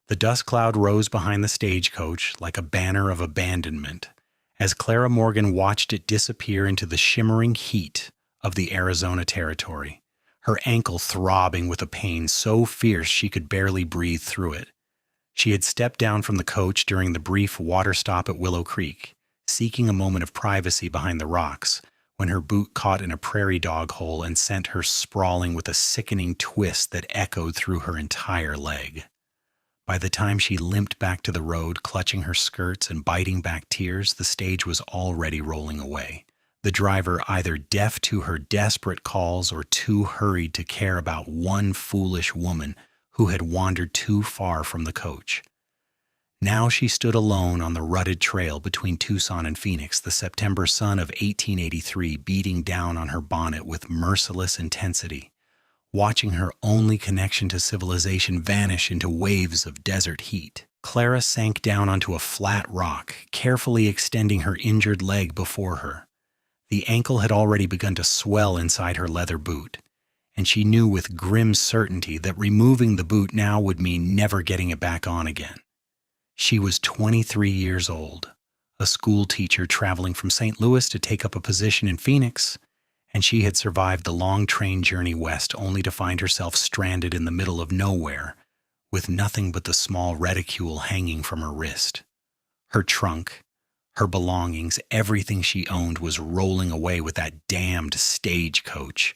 The dust cloud rose behind the stagecoach like a banner of abandonment as Clara Morgan watched it disappear into the shimmering heat of the Arizona territory, her ankle throbbing with a pain so fierce she could barely breathe through it. She had stepped down from the coach during the brief water stop at Willow Creek, seeking a moment of privacy behind the rocks, when her boot caught in a prairie dog hole and sent her sprawling with a sickening twist that echoed through her entire leg. By the time she limped back to the road, clutching her skirts and biting back tears, the stage was already rolling away. The driver either deaf to her desperate calls or too hurried to care about one foolish woman who had wandered too far from the coach. Now she stood alone on the rutted trail between Tucson and Phoenix, the September sun of 1883 beating down on her bonnet with merciless intensity, watching her only connection to civilization vanish into waves of desert heat. Clara sank down onto a flat rock, carefully extending her injured leg before her. The ankle had already begun to swell inside her leather boot, and she knew with grim certainty that removing the boot now would mean never getting it back on again. She was 23 years old, a school teacher traveling from St. Louis to take up a position in Phoenix, and she had survived the long train journey west only to find herself stranded in the middle of nowhere with nothing but the small reticule hanging from her wrist. Her trunk, her belongings, everything she owned was rolling away with that damned stagecoach.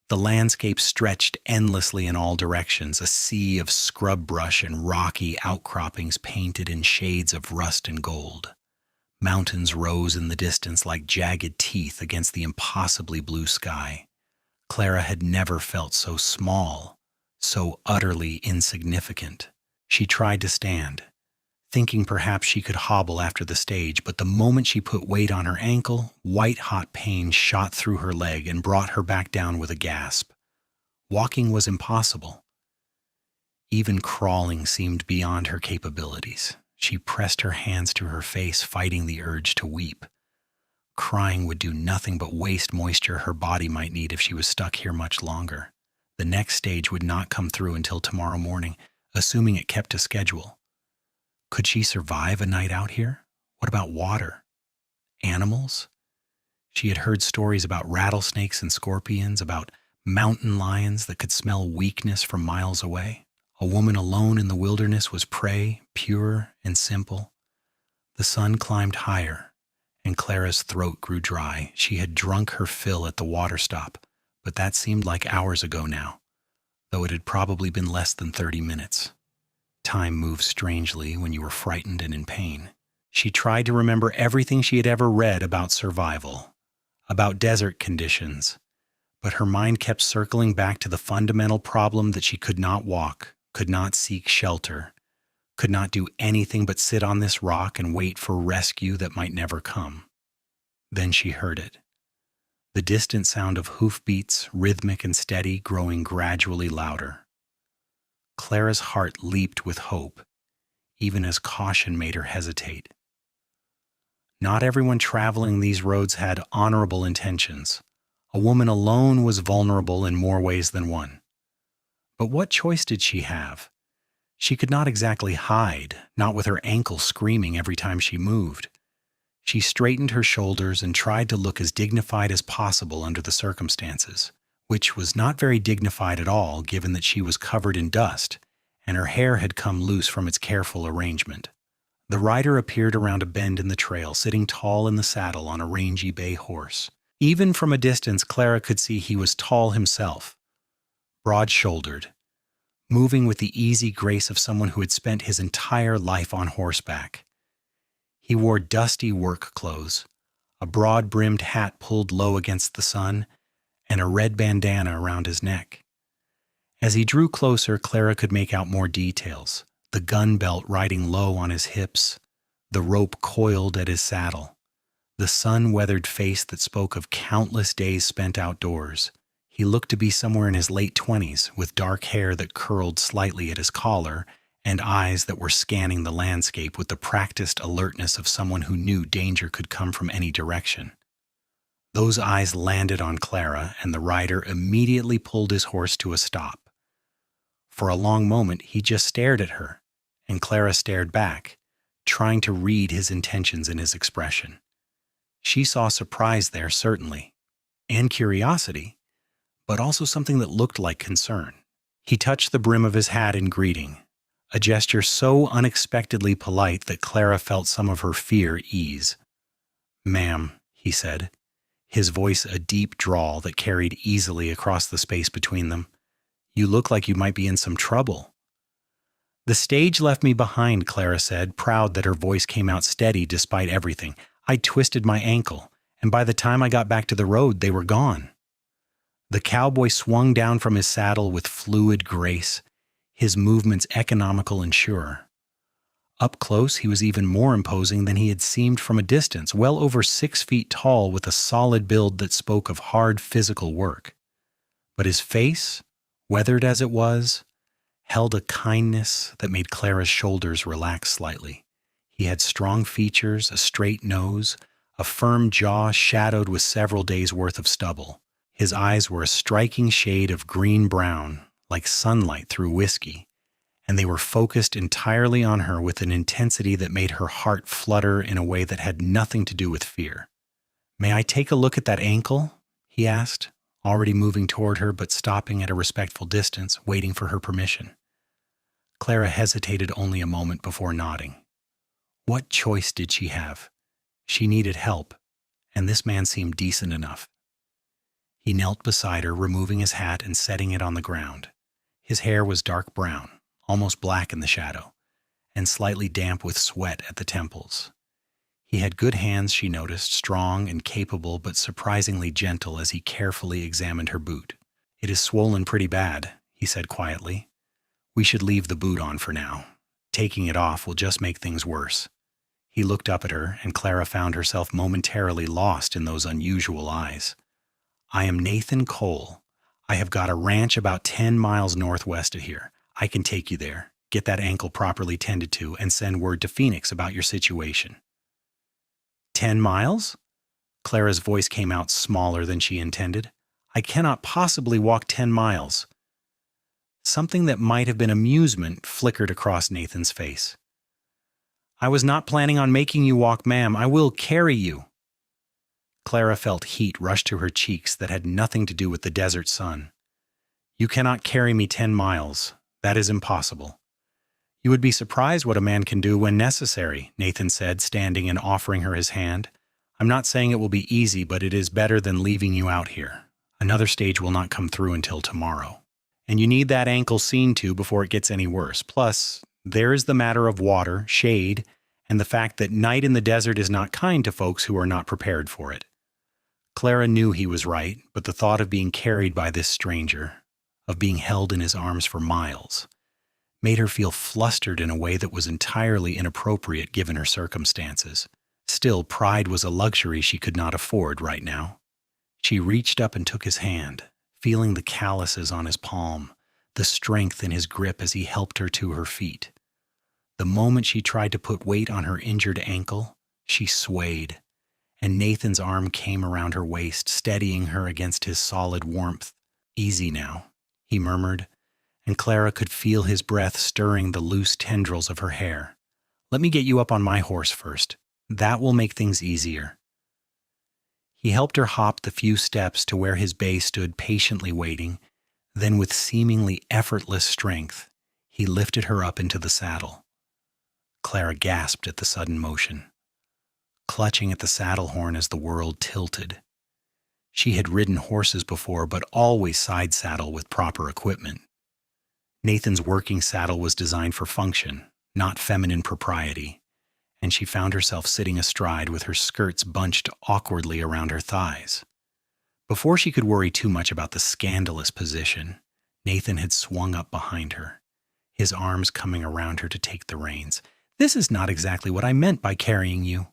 The landscape stretched endlessly in all directions, a sea of scrub brush and rocky outcroppings painted in shades of rust and gold. Mountains rose in the distance like jagged teeth against the impossibly blue sky. Clara had never felt so small, so utterly insignificant. She tried to stand, thinking perhaps she could hobble after the stage, but the moment she put weight on her ankle, white-hot pain shot through her leg and brought her back down with a gasp. Walking was impossible. Even crawling seemed beyond her capabilities. She pressed her hands to her face, fighting the urge to weep. Crying would do nothing but waste moisture her body might need if she was stuck here much longer. The next stage would not come through until tomorrow morning, assuming it kept to schedule. Could she survive a night out here? What about water? Animals? She had heard stories about rattlesnakes and scorpions, about mountain lions that could smell weakness from miles away. A woman alone in the wilderness was prey, pure and simple. The sun climbed higher, and Clara's throat grew dry. She had drunk her fill at the water stop, but that seemed like hours ago now, though it had probably been less than 30 minutes. Time moves strangely when you are frightened and in pain. She tried to remember everything she had ever read about survival, about desert conditions, but her mind kept circling back to the fundamental problem that she could not walk, could not seek shelter, could not do anything but sit on this rock and wait for rescue that might never come. Then she heard it. The distant sound of hoofbeats, rhythmic and steady, growing gradually louder. Clara's heart leaped with hope, even as caution made her hesitate. Not everyone traveling these roads had honorable intentions. A woman alone was vulnerable in more ways than one. But what choice did she have? She could not exactly hide, not with her ankle screaming every time she moved. She straightened her shoulders and tried to look as dignified as possible under the circumstances, which was not very dignified at all given that she was covered in dust and her hair had come loose from its careful arrangement. The rider appeared around a bend in the trail, sitting tall in the saddle on a rangy bay horse. Even from a distance, Clara could see he was tall himself, broad-shouldered, moving with the easy grace of someone who had spent his entire life on horseback. He wore dusty work clothes, a broad-brimmed hat pulled low against the sun, and a red bandana around his neck. As he drew closer, Clara could make out more details, the gun belt riding low on his hips, the rope coiled at his saddle, the sun-weathered face that spoke of countless days spent outdoors. He looked to be somewhere in his late 20s, with dark hair that curled slightly at his collar and eyes that were scanning the landscape with the practiced alertness of someone who knew danger could come from any direction. Those eyes landed on Clara, and the rider immediately pulled his horse to a stop. For a long moment, he just stared at her, and Clara stared back, trying to read his intentions in his expression. She saw surprise there, certainly, and curiosity, but also something that looked like concern. He touched the brim of his hat in greeting, a gesture so unexpectedly polite that Clara felt some of her fear ease. "Ma'am," he said, his voice a deep drawl that carried easily across the space between them. "You look like you might be in some trouble." "The stage left me behind," Clara said, proud that her voice came out steady despite everything. "I twisted my ankle, and by the time I got back to the road, they were gone." The cowboy swung down from his saddle with fluid grace, his movements economical and sure. Up close, he was even more imposing than he had seemed from a distance, well over 6 feet tall with a solid build that spoke of hard physical work. But his face, weathered as it was, held a kindness that made Clara's shoulders relax slightly. He had strong features, a straight nose, a firm jaw shadowed with several days' worth of stubble. His eyes were a striking shade of green-brown, like sunlight through whiskey, and they were focused entirely on her with an intensity that made her heart flutter in a way that had nothing to do with fear. "May I take a look at that ankle?" he asked, already moving toward her but stopping at a respectful distance, waiting for her permission. Clara hesitated only a moment before nodding. What choice did she have? She needed help, and this man seemed decent enough. He knelt beside her, removing his hat and setting it on the ground. His hair was dark brown, almost black in the shadow, and slightly damp with sweat at the temples. He had good hands, she noticed, strong and capable but surprisingly gentle as he carefully examined her boot. "It is swollen pretty bad," he said quietly. "We should leave the boot on for now. Taking it off will just make things worse." He looked up at her, and Clara found herself momentarily lost in those unusual eyes. "I am Nathan Cole. I have got a ranch about 10 miles northwest of here. I can take you there, get that ankle properly tended to, and send word to Phoenix about your situation." 10 miles? Clara's voice came out smaller than she intended. "I cannot possibly walk 10 miles. Something that might have been amusement flickered across Nathan's face. "I was not planning on making you walk, ma'am. I will carry you." Clara felt heat rush to her cheeks that had nothing to do with the desert sun. "You cannot carry me 10 miles. That is impossible." "You would be surprised what a man can do when necessary," Nathan said, standing and offering her his hand. "I'm not saying it will be easy, but it is better than leaving you out here. Another stage will not come through until tomorrow. And you need that ankle seen to before it gets any worse. Plus, there is the matter of water, shade, and the fact that night in the desert is not kind to folks who are not prepared for it." Clara knew he was right, but the thought of being carried by this stranger, of being held in his arms for miles, made her feel flustered in a way that was entirely inappropriate given her circumstances. Still, pride was a luxury she could not afford right now. She reached up and took his hand, feeling the calluses on his palm, the strength in his grip as he helped her to her feet. The moment she tried to put weight on her injured ankle, she swayed, and Nathan's arm came around her waist, steadying her against his solid warmth. "Easy now," he murmured, and Clara could feel his breath stirring the loose tendrils of her hair. "Let me get you up on my horse first. That will make things easier." He helped her hop the few steps to where his bay stood patiently waiting. Then with seemingly effortless strength, he lifted her up into the saddle. Clara gasped at the sudden motion, clutching at the saddle horn as the world tilted. She had ridden horses before, but always side saddle with proper equipment. Nathan's working saddle was designed for function, not feminine propriety, and she found herself sitting astride with her skirts bunched awkwardly around her thighs. Before she could worry too much about the scandalous position, Nathan had swung up behind her, his arms coming around her to take the reins. "This is not exactly what I meant by carrying you,"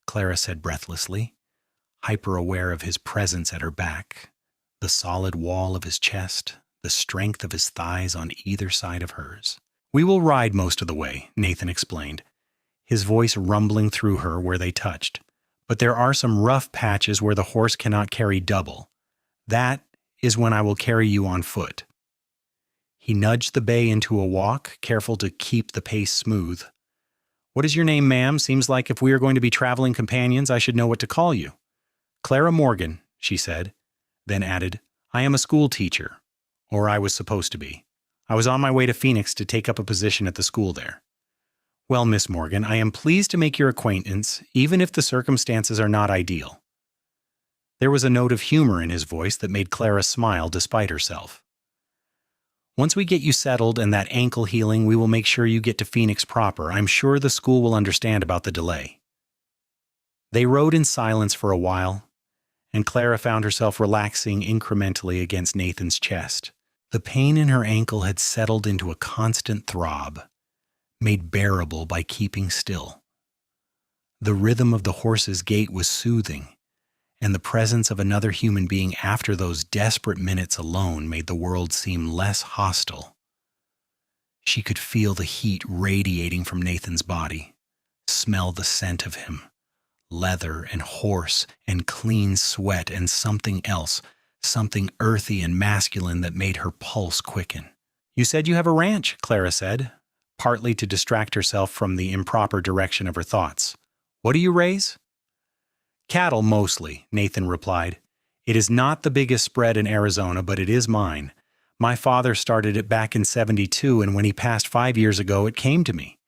Clara said breathlessly, hyper-aware of his presence at her back, the solid wall of his chest, the strength of his thighs on either side of hers. "We will ride most of the way," Nathan explained, his voice rumbling through her where they touched. "But there are some rough patches where the horse cannot carry double. That is when I will carry you on foot." He nudged the bay into a walk, careful to keep the pace smooth. "What is your name, ma'am? Seems like if we are going to be traveling companions, I should know what to call you." "Clara Morgan," she said, then added, "I am a school teacher, or I was supposed to be. I was on my way to Phoenix to take up a position at the school there." "Well, Miss Morgan, I am pleased to make your acquaintance, even if the circumstances are not ideal." There was a note of humor in his voice that made Clara smile despite herself. "Once we get you settled and that ankle healing, we will make sure you get to Phoenix proper. I'm sure the school will understand about the delay." They rode in silence for a while, and Clara found herself relaxing incrementally against Nathan's chest. The pain in her ankle had settled into a constant throb, made bearable by keeping still. The rhythm of the horse's gait was soothing, and the presence of another human being after those desperate minutes alone made the world seem less hostile. She could feel the heat radiating from Nathan's body, smell the scent of him, leather and horse and clean sweat and something else, something earthy and masculine that made her pulse quicken. "You said you have a ranch," Clara said, partly to distract herself from the improper direction of her thoughts. "What do you raise?" "Cattle, mostly," Nathan replied. "It is not the biggest spread in Arizona, but it is mine. My father started it back in '72, and when he passed 5 years ago, it came to me.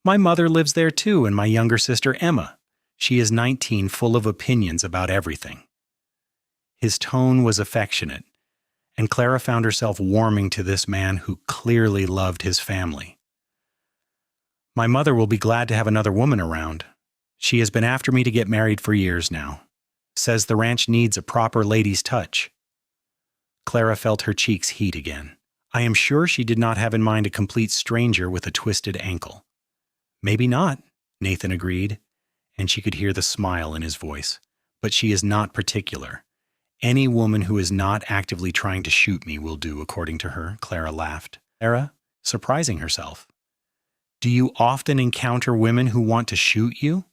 My mother lives there too, and my younger sister, Emma. She is 19, full of opinions about everything." His tone was affectionate, and Clara found herself warming to this man who clearly loved his family. "My mother will be glad to have another woman around. She has been after me to get married for years now. Says the ranch needs a proper lady's touch." Clara felt her cheeks heat again. I am sure she did not have in mind a complete stranger with a twisted ankle. "Maybe not," Nathan agreed, and she could hear the smile in his voice. "But she is not particular. Any woman who is not actively trying to shoot me will do, according to her," Clara laughed. Clara, surprising herself. "Do you often encounter women who want to shoot you?"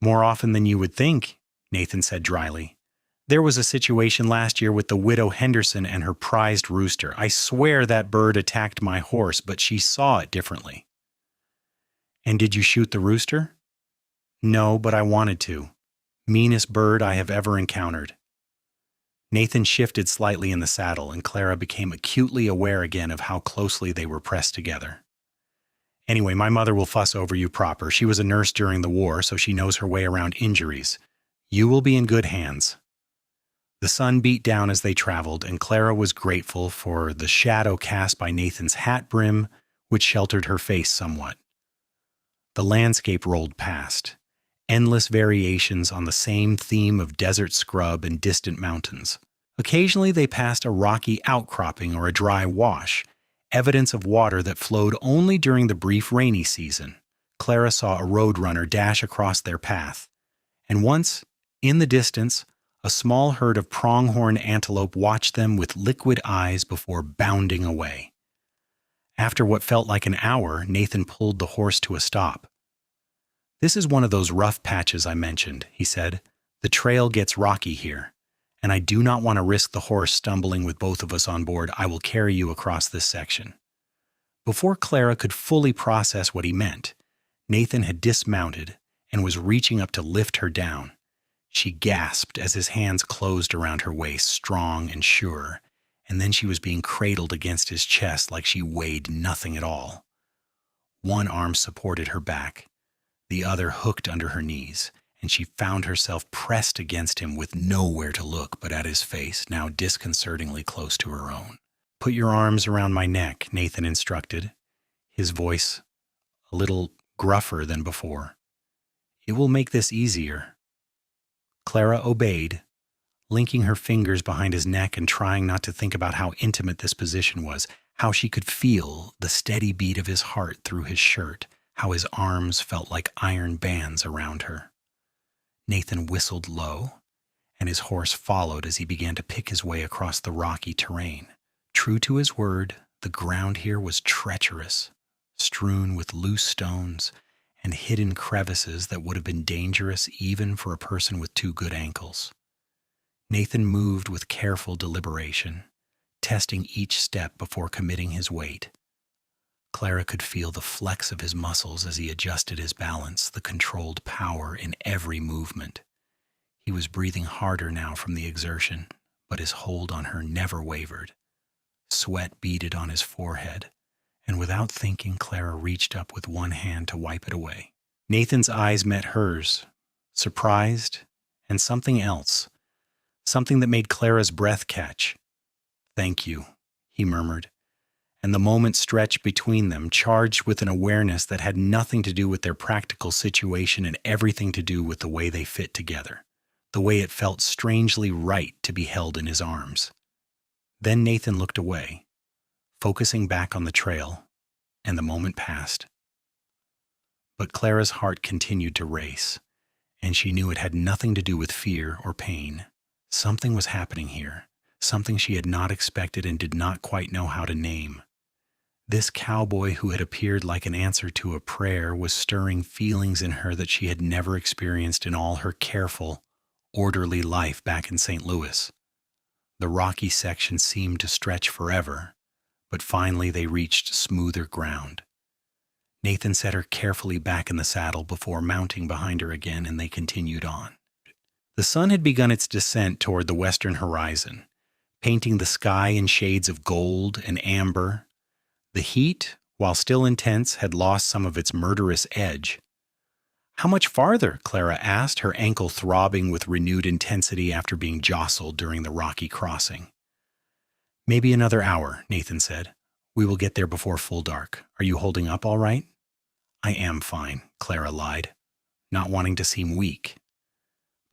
"More often than you would think," Nathan said dryly. "There was a situation last year with the widow Henderson and her prized rooster. I swear that bird attacked my horse, but she saw it differently." "And did you shoot the rooster?" "No, but I wanted to. Meanest bird I have ever encountered." Nathan shifted slightly in the saddle, and Clara became acutely aware again of how closely they were pressed together. "Anyway, my mother will fuss over you proper. She was a nurse during the war, so she knows her way around injuries. You will be in good hands." The sun beat down as they traveled, and Clara was grateful for the shadow cast by Nathan's hat brim, which sheltered her face somewhat. The landscape rolled past, endless variations on the same theme of desert scrub and distant mountains. Occasionally they passed a rocky outcropping or a dry wash, evidence of water that flowed only during the brief rainy season. Clara saw a roadrunner dash across their path, and once, in the distance, a small herd of pronghorn antelope watched them with liquid eyes before bounding away. After what felt like an hour, Nathan pulled the horse to a stop. "This is one of those rough patches I mentioned," he said. "The trail gets rocky here, and I do not want to risk the horse stumbling with both of us on board. I will carry you across this section." Before Clara could fully process what he meant, Nathan had dismounted and was reaching up to lift her down. She gasped as his hands closed around her waist, strong and sure, and then she was being cradled against his chest like she weighed nothing at all. One arm supported her back, the other hooked under her knees, and she found herself pressed against him with nowhere to look but at his face, now disconcertingly close to her own. "Put your arms around my neck," Nathan instructed, his voice a little gruffer than before. "It will make this easier." Clara obeyed, linking her fingers behind his neck and trying not to think about how intimate this position was, how she could feel the steady beat of his heart through his shirt, how his arms felt like iron bands around her. Nathan whistled low, and his horse followed as he began to pick his way across the rocky terrain. True to his word, the ground here was treacherous, strewn with loose stones and hidden crevices that would have been dangerous even for a person with 2 good ankles. Nathan moved with careful deliberation, testing each step before committing his weight. Clara could feel the flex of his muscles as he adjusted his balance, the controlled power in every movement. He was breathing harder now from the exertion, but his hold on her never wavered. Sweat beaded on his forehead, and without thinking, Clara reached up with one hand to wipe it away. Nathan's eyes met hers, surprised, and something else, something that made Clara's breath catch. "Thank you," he murmured, and the moment stretched between them, charged with an awareness that had nothing to do with their practical situation and everything to do with the way they fit together, the way it felt strangely right to be held in his arms. Then Nathan looked away, focusing back on the trail, and the moment passed. But Clara's heart continued to race, and she knew it had nothing to do with fear or pain. Something was happening here, something she had not expected and did not quite know how to name. This cowboy who had appeared like an answer to a prayer was stirring feelings in her that she had never experienced in all her careful, orderly life back in St. Louis. The rocky section seemed to stretch forever, but finally they reached smoother ground. Nathan set her carefully back in the saddle before mounting behind her again, and they continued on. The sun had begun its descent toward the western horizon, painting the sky in shades of gold and amber. The heat, while still intense, had lost some of its murderous edge. "How much farther?" Clara asked, her ankle throbbing with renewed intensity after being jostled during the rocky crossing. "Maybe another hour," Nathan said. "We will get there before full dark. Are you holding up all right?" "I am fine," Clara lied, not wanting to seem weak.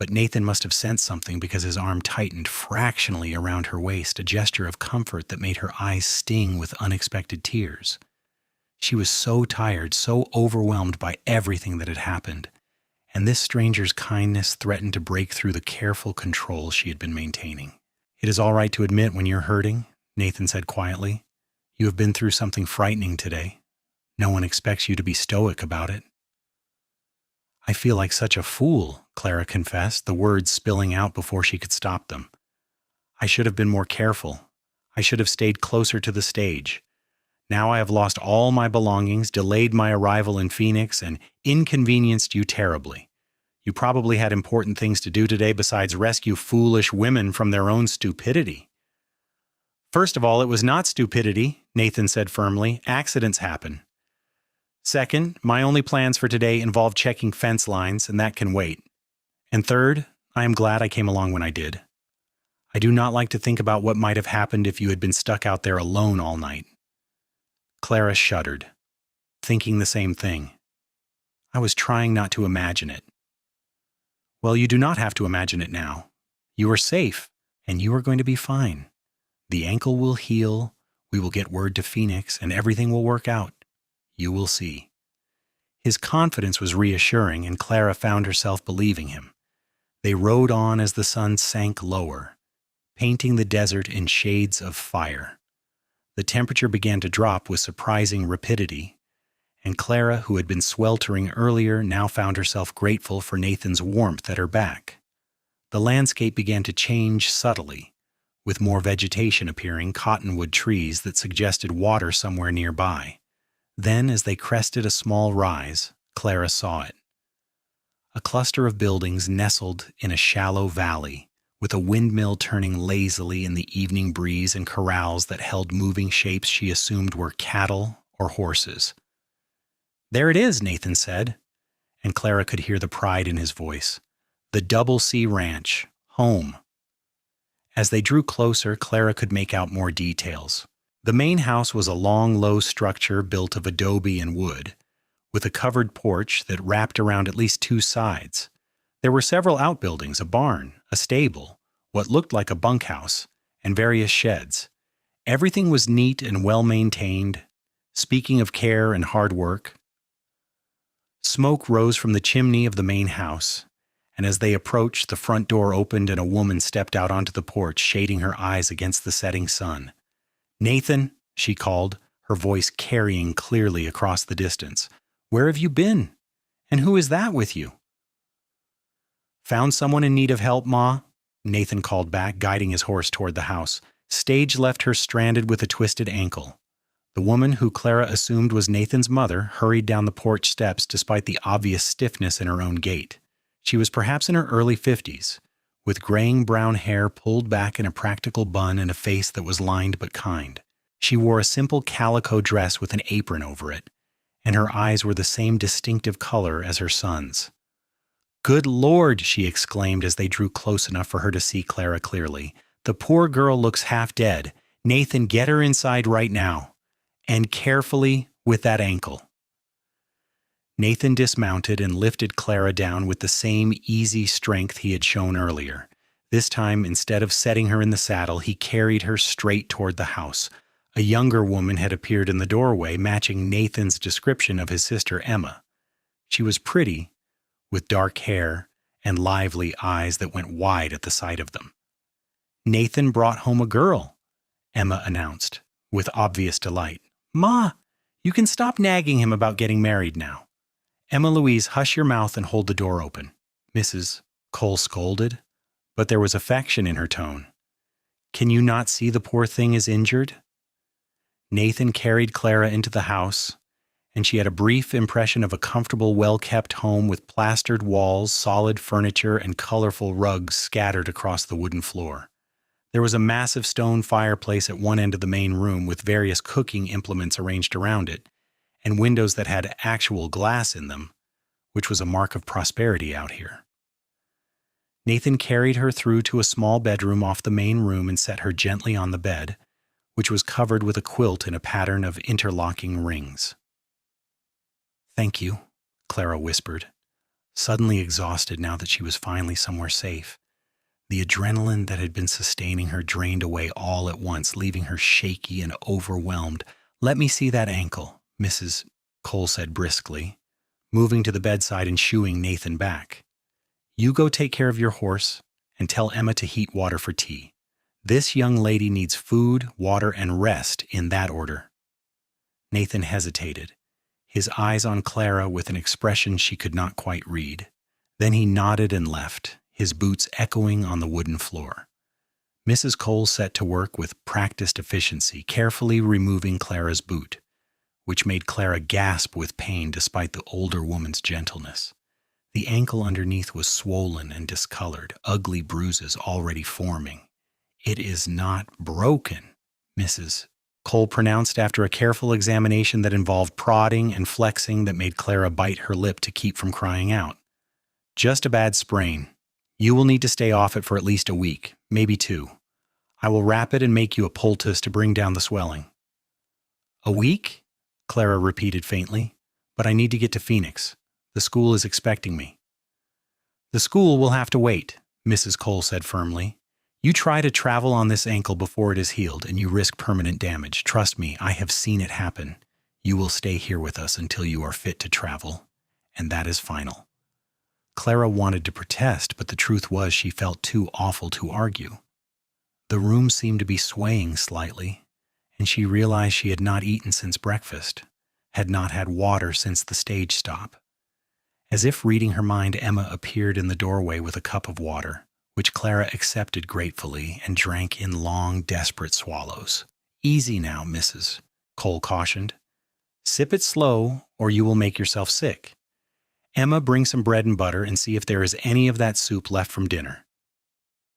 But Nathan must have sensed something because his arm tightened fractionally around her waist, a gesture of comfort that made her eyes sting with unexpected tears. She was so tired, so overwhelmed by everything that had happened, and this stranger's kindness threatened to break through the careful control she had been maintaining. "It is all right to admit when you're hurting," Nathan said quietly. "You have been through something frightening today. No one expects you to be stoic about it." "I feel like such a fool," Clara confessed, the words spilling out before she could stop them. "I should have been more careful. I should have stayed closer to the stage. Now I have lost all my belongings, delayed my arrival in Phoenix, and inconvenienced you terribly. You probably had important things to do today besides rescue foolish women from their own stupidity." "First of all, it was not stupidity," Nathan said firmly. "Accidents happen. Second, my only plans for today involve checking fence lines, and that can wait. And third, I am glad I came along when I did. I do not like to think about what might have happened if you had been stuck out there alone all night." Clara shuddered, thinking the same thing. "I was trying not to imagine it." "Well, you do not have to imagine it now. You are safe, and you are going to be fine. The ankle will heal, we will get word to Phoenix, and everything will work out. You will see." His confidence was reassuring, and Clara found herself believing him. They rode on as the sun sank lower, painting the desert in shades of fire. The temperature began to drop with surprising rapidity, and Clara, who had been sweltering earlier, now found herself grateful for Nathan's warmth at her back. The landscape began to change subtly, with more vegetation appearing, cottonwood trees that suggested water somewhere nearby. Then, as they crested a small rise, Clara saw it. A cluster of buildings nestled in a shallow valley, with a windmill turning lazily in the evening breeze and corrals that held moving shapes she assumed were cattle or horses. "There it is," Nathan said, and Clara could hear the pride in his voice. "The Double C Ranch, home." As they drew closer, Clara could make out more details. The main house was a long, low structure built of adobe and wood, with a covered porch that wrapped around at least two sides. There were several outbuildings, a barn, a stable, what looked like a bunkhouse, and various sheds. Everything was neat and well-maintained, speaking of care and hard work. Smoke rose from the chimney of the main house, and as they approached, the front door opened and a woman stepped out onto the porch, shading her eyes against the setting sun. "Nathan," she called, her voice carrying clearly across the distance. "Where have you been? And who is that with you?" "Found someone in need of help, Ma?" Nathan called back, guiding his horse toward the house. Stage left her stranded with a twisted ankle. The woman who Clara assumed was Nathan's mother hurried down the porch steps despite the obvious stiffness in her own gait. She was perhaps in her early 50s, with graying brown hair pulled back in a practical bun and a face that was lined but kind. She wore a simple calico dress with an apron over it, and her eyes were the same distinctive color as her son's. "Good Lord!" she exclaimed as they drew close enough for her to see Clara clearly. "The poor girl looks half dead. Nathan, get her inside right now. And carefully with that ankle." Nathan dismounted and lifted Clara down with the same easy strength he had shown earlier. This time, instead of setting her in the saddle, he carried her straight toward the house. A younger woman had appeared in the doorway, matching Nathan's description of his sister Emma. She was pretty, with dark hair and lively eyes that went wide at the sight of them. "Nathan brought home a girl," Emma announced, with obvious delight. "Ma, you can stop nagging him about getting married now." "Emma Louise, hush your mouth and hold the door open," Mrs. Cole scolded, but there was affection in her tone. "Can you not see the poor thing is injured?" Nathan carried Clara into the house, and she had a brief impression of a comfortable, well-kept home with plastered walls, solid furniture, and colorful rugs scattered across the wooden floor. There was a massive stone fireplace at one end of the main room with various cooking implements arranged around it, and windows that had actual glass in them, which was a mark of prosperity out here. Nathan carried her through to a small bedroom off the main room and set her gently on the bed, which was covered with a quilt in a pattern of interlocking rings. "Thank you," Clara whispered, suddenly exhausted now that she was finally somewhere safe. The adrenaline that had been sustaining her drained away all at once, leaving her shaky and overwhelmed. "Let me see that ankle," Mrs. Cole said briskly, moving to the bedside and shooing Nathan back. "You go take care of your horse and tell Emma to heat water for tea. This young lady needs food, water, and rest in that order." Nathan hesitated, his eyes on Clara with an expression she could not quite read. Then he nodded and left, his boots echoing on the wooden floor. Mrs. Cole set to work with practiced efficiency, carefully removing Clara's boot, which made Clara gasp with pain despite the older woman's gentleness. The ankle underneath was swollen and discolored, ugly bruises already forming. "It is not broken," Mrs. Cole pronounced after a careful examination that involved prodding and flexing that made Clara bite her lip to keep from crying out. "Just a bad sprain. You will need to stay off it for at least a week, maybe 2. I will wrap it and make you a poultice to bring down the swelling." "A week?" Clara repeated faintly. "But I need to get to Phoenix. The school is expecting me." "The school will have to wait," Mrs. Cole said firmly. "You try to travel on this ankle before it is healed, and you risk permanent damage. Trust me, I have seen it happen. You will stay here with us until you are fit to travel, and that is final." Clara wanted to protest, but the truth was she felt too awful to argue. The room seemed to be swaying slightly, and she realized she had not eaten since breakfast, had not had water since the stage stop. As if reading her mind, Emma appeared in the doorway with a cup of water, which Clara accepted gratefully and drank in long, desperate swallows. "Easy now, Mrs. Cole cautioned. "Sip it slow, or you will make yourself sick. Emma, bring some bread and butter and see if there is any of that soup left from dinner."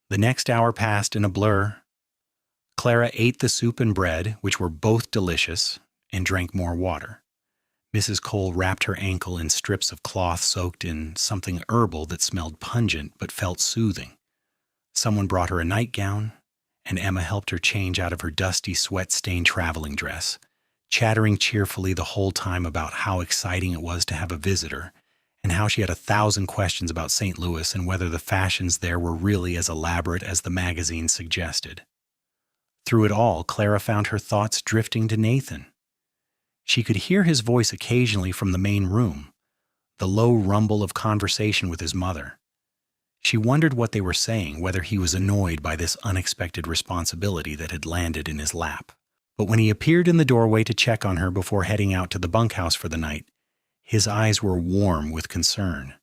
The next hour passed in a blur. Clara ate the soup and bread, which were both delicious, and drank more water. Mrs. Cole wrapped her ankle in strips of cloth soaked in something herbal that smelled pungent but felt soothing. Someone brought her a nightgown, and Emma helped her change out of her dusty, sweat-stained traveling dress, chattering cheerfully the whole time about how exciting it was to have a visitor, and how she had 1,000 questions about St. Louis and whether the fashions there were really as elaborate as the magazine suggested. Through it all, Clara found her thoughts drifting to Nathan. She could hear his voice occasionally from the main room, the low rumble of conversation with his mother. She wondered what they were saying, whether he was annoyed by this unexpected responsibility that had landed in his lap. But when he appeared in the doorway to check on her before heading out to the bunkhouse for the night, his eyes were warm with concern.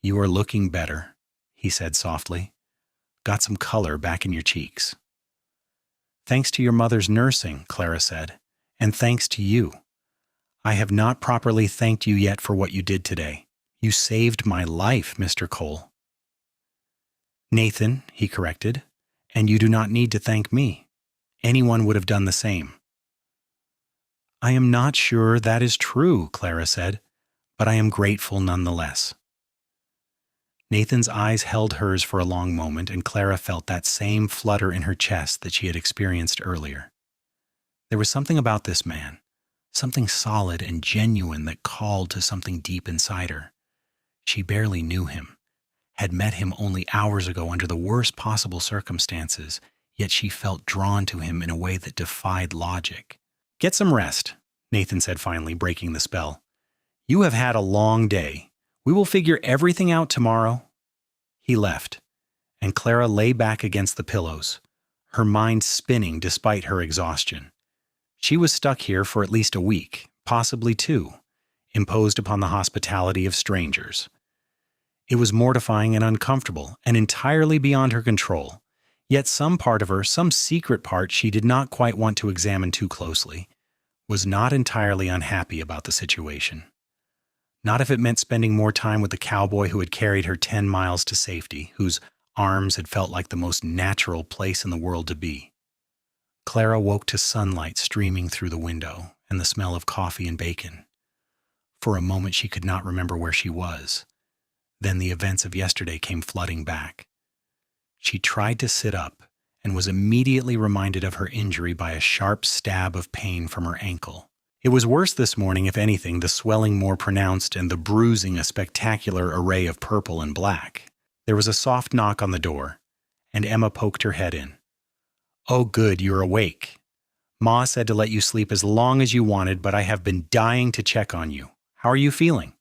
"You are looking better," he said softly. "Got some color back in your cheeks." Thanks to your mother's nursing, Clara said, and thanks to you. I have not properly thanked you yet for what you did today. You saved my life, Mr. Cole. Nathan, he corrected, and you do not need to thank me. Anyone would have done the same. I am not sure that is true, Clara said, but I am grateful nonetheless. Nathan's eyes held hers for a long moment, and Clara felt that same flutter in her chest that she had experienced earlier. There was something about this man, something solid and genuine that called to something deep inside her. She barely knew him, had met him only hours ago under the worst possible circumstances, yet she felt drawn to him in a way that defied logic. Get some rest, Nathan said finally, breaking the spell. You have had a long day. We will figure everything out tomorrow. He left, and Clara lay back against the pillows, her mind spinning despite her exhaustion. She was stuck here for at least a week, possibly 2, imposed upon the hospitality of strangers. It was mortifying and uncomfortable, and entirely beyond her control. Yet some part of her, some secret part she did not quite want to examine too closely, was not entirely unhappy about the situation. Not if it meant spending more time with the cowboy who had carried her 10 miles to safety, whose arms had felt like the most natural place in the world to be. Clara woke to sunlight streaming through the window and the smell of coffee and bacon. For a moment she could not remember where she was. Then the events of yesterday came flooding back. She tried to sit up and was immediately reminded of her injury by a sharp stab of pain from her ankle. It was worse this morning, if anything, the swelling more pronounced and the bruising a spectacular array of purple and black. There was a soft knock on the door, and Emma poked her head in. Oh, good, you're awake. Ma said to let you sleep as long as you wanted, but I have been dying to check on you. How are you feeling?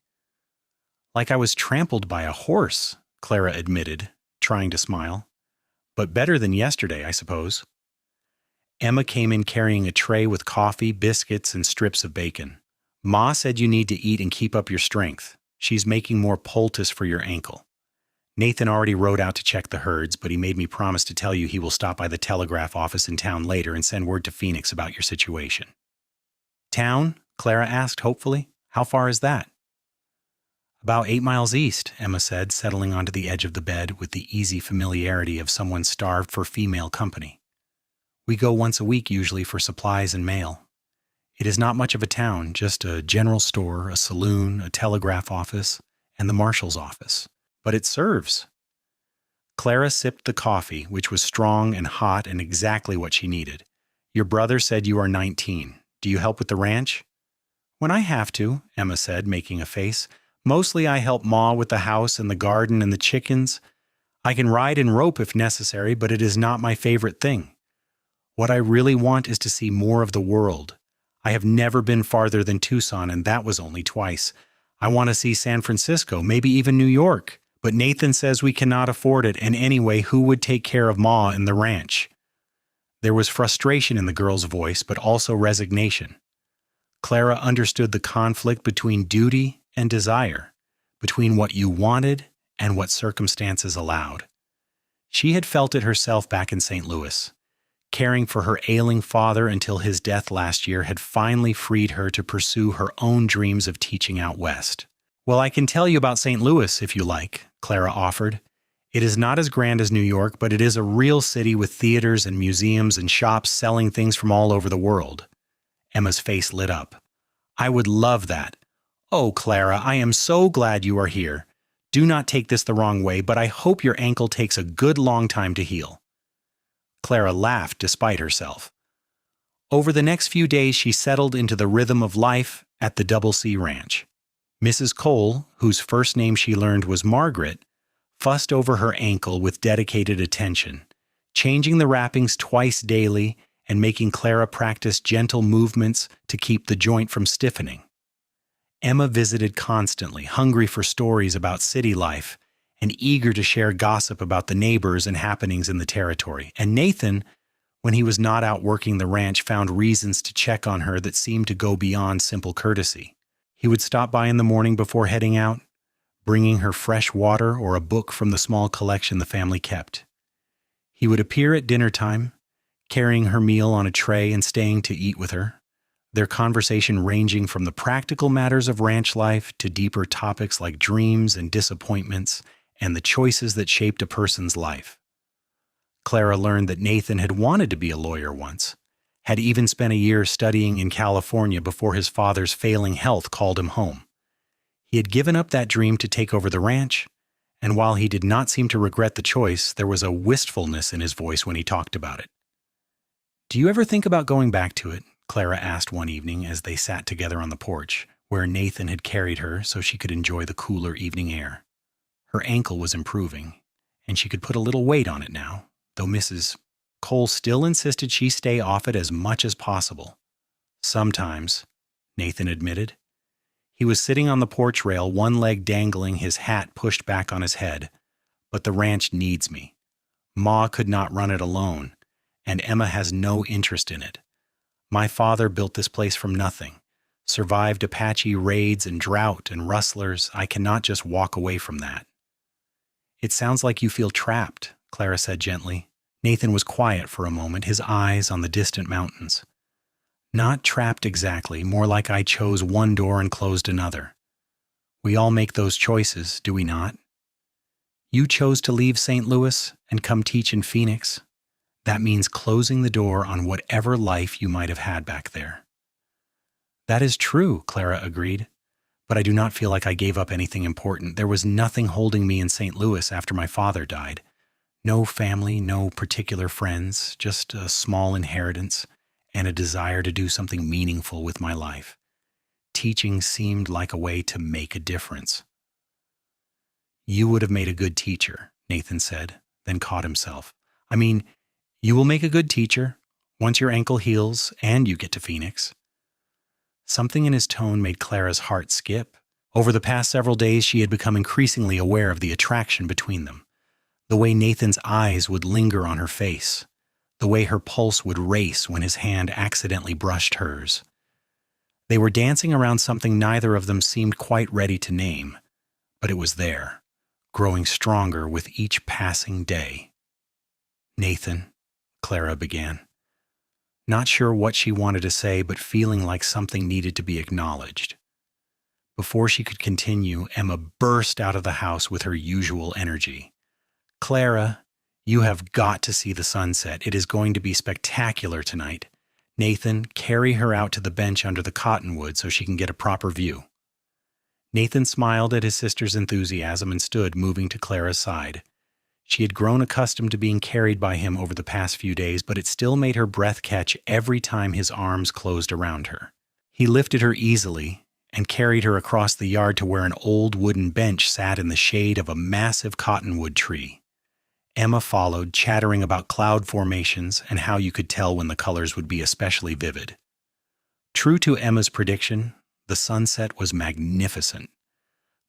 Like I was trampled by a horse, Clara admitted, trying to smile. But better than yesterday, I suppose. Emma came in carrying a tray with coffee, biscuits, and strips of bacon. Ma said you need to eat and keep up your strength. She's making more poultice for your ankle. Nathan already rode out to check the herds, but he made me promise to tell you he will stop by the telegraph office in town later and send word to Phoenix about your situation. Town? Clara asked hopefully. How far is that? About 8 miles east, Emma said, settling onto the edge of the bed with the easy familiarity of someone starved for female company. We go once a week usually for supplies and mail. It is not much of a town, just a general store, a saloon, a telegraph office, and the marshal's office. But it serves. Clara sipped the coffee, which was strong and hot and exactly what she needed. Your brother said you are 19. Do you help with the ranch? When I have to, Emma said, making a face. Mostly I help Ma with the house and the garden and the chickens. I can ride and rope if necessary, but it is not my favorite thing. What I really want is to see more of the world. I have never been farther than Tucson, and that was only twice. I want to see San Francisco, maybe even New York. But Nathan says we cannot afford it, and anyway, who would take care of Ma and the ranch? There was frustration in the girl's voice, but also resignation. Clara understood the conflict between duty and desire, between what you wanted and what circumstances allowed. She had felt it herself back in St. Louis. Caring for her ailing father until his death last year had finally freed her to pursue her own dreams of teaching out west. Well, I can tell you about St. Louis, if you like, Clara offered. It is not as grand as New York, but it is a real city with theaters and museums and shops selling things from all over the world. Emma's face lit up. I would love that. Oh, Clara, I am so glad you are here. Do not take this the wrong way, but I hope your ankle takes a good long time to heal. Clara laughed despite herself. Over the next few days, she settled into the rhythm of life at the Double C Ranch. Mrs. Cole, whose first name she learned was Margaret, fussed over her ankle with dedicated attention, changing the wrappings twice daily and making Clara practice gentle movements to keep the joint from stiffening. Emma visited constantly, hungry for stories about city life and eager to share gossip about the neighbors and happenings in the territory. And Nathan, when he was not out working the ranch, found reasons to check on her that seemed to go beyond simple courtesy. He would stop by in the morning before heading out, bringing her fresh water or a book from the small collection the family kept. He would appear at dinner time, carrying her meal on a tray and staying to eat with her, their conversation ranging from the practical matters of ranch life to deeper topics like dreams and disappointments and the choices that shaped a person's life. Clara learned that Nathan had wanted to be a lawyer once, had even spent a year studying in California before his father's failing health called him home. He had given up that dream to take over the ranch, and while he did not seem to regret the choice, there was a wistfulness in his voice when he talked about it. "Do you ever think about going back to it?" Clara asked one evening as they sat together on the porch, where Nathan had carried her so she could enjoy the cooler evening air. Her ankle was improving, and she could put a little weight on it now, though Mrs. Cole still insisted she stay off it as much as possible. "Sometimes," Nathan admitted. He was sitting on the porch rail, one leg dangling, his hat pushed back on his head. "But the ranch needs me. Ma could not run it alone, and Emma has no interest in it. My father built this place from nothing, survived Apache raids and drought and rustlers. I cannot just walk away from that." "It sounds like you feel trapped," Clara said gently. Nathan was quiet for a moment, his eyes on the distant mountains. "Not trapped exactly, more like I chose one door and closed another. We all make those choices, do we not? You chose to leave St. Louis and come teach in Phoenix. That means closing the door on whatever life you might have had back there." "That is true," Clara agreed, "but I do not feel like I gave up anything important. There was nothing holding me in St. Louis after my father died. No family, no particular friends, just a small inheritance and a desire to do something meaningful with my life. Teaching seemed like a way to make a difference." "You would have made a good teacher," Nathan said, then caught himself. "I mean, you will make a good teacher once your ankle heals and you get to Phoenix." Something in his tone made Clara's heart skip. Over the past several days, she had become increasingly aware of the attraction between them. The way Nathan's eyes would linger on her face, the way her pulse would race when his hand accidentally brushed hers. They were dancing around something neither of them seemed quite ready to name, but it was there, growing stronger with each passing day. "Nathan," Clara began. Not sure what she wanted to say, but feeling like something needed to be acknowledged. Before she could continue, Emma burst out of the house with her usual energy. "Clara, you have got to see the sunset. It is going to be spectacular tonight. Nathan, carry her out to the bench under the cottonwood so she can get a proper view." Nathan smiled at his sister's enthusiasm and stood, moving to Clara's side. She had grown accustomed to being carried by him over the past few days, but it still made her breath catch every time his arms closed around her. He lifted her easily and carried her across the yard to where an old wooden bench sat in the shade of a massive cottonwood tree. Emma followed, chattering about cloud formations and how you could tell when the colors would be especially vivid. True to Emma's prediction, the sunset was magnificent.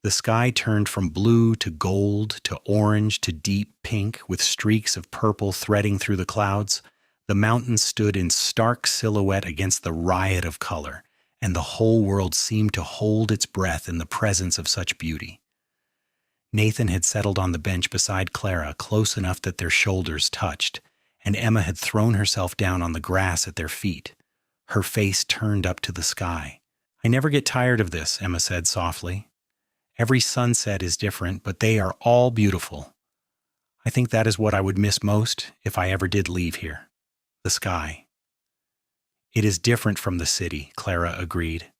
The sky turned from blue to gold to orange to deep pink with streaks of purple threading through the clouds. The mountains stood in stark silhouette against the riot of color, and the whole world seemed to hold its breath in the presence of such beauty. Nathan had settled on the bench beside Clara, close enough that their shoulders touched, and Emma had thrown herself down on the grass at their feet, her face turned up to the sky. "I never get tired of this," Emma said softly. "Every sunset is different, but they are all beautiful. I think that is what I would miss most if I ever did leave here. The sky." "It is different from the city," Clara agreed.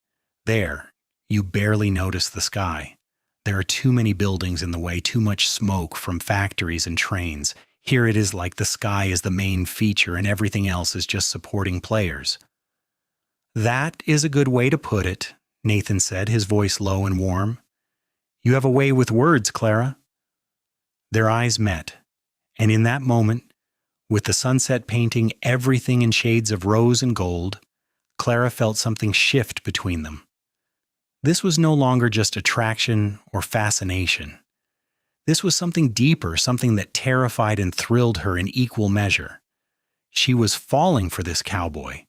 "There, you barely notice the sky. There are too many buildings in the way, too much smoke from factories and trains. Here it is like the sky is the main feature and everything else is just supporting players." "That is a good way to put it," Nathan said, his voice low and warm. "You have a way with words, Clara." Their eyes met, and in that moment, with the sunset painting everything in shades of rose and gold, Clara felt something shift between them. This was no longer just attraction or fascination. This was something deeper, something that terrified and thrilled her in equal measure. She was falling for this cowboy,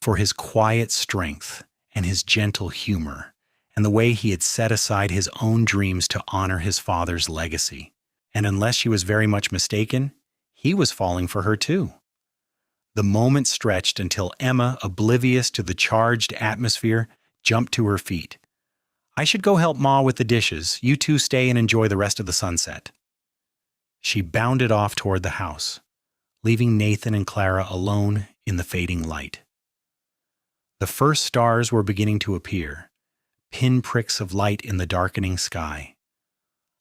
for his quiet strength and his gentle humor, and the way he had set aside his own dreams to honor his father's legacy. And unless she was very much mistaken, he was falling for her too. The moment stretched until Emma, oblivious to the charged atmosphere, jumped to her feet. "I should go help Ma with the dishes. You two stay and enjoy the rest of the sunset." She bounded off toward the house, leaving Nathan and Clara alone in the fading light. The first stars were beginning to appear, pinpricks of light in the darkening sky.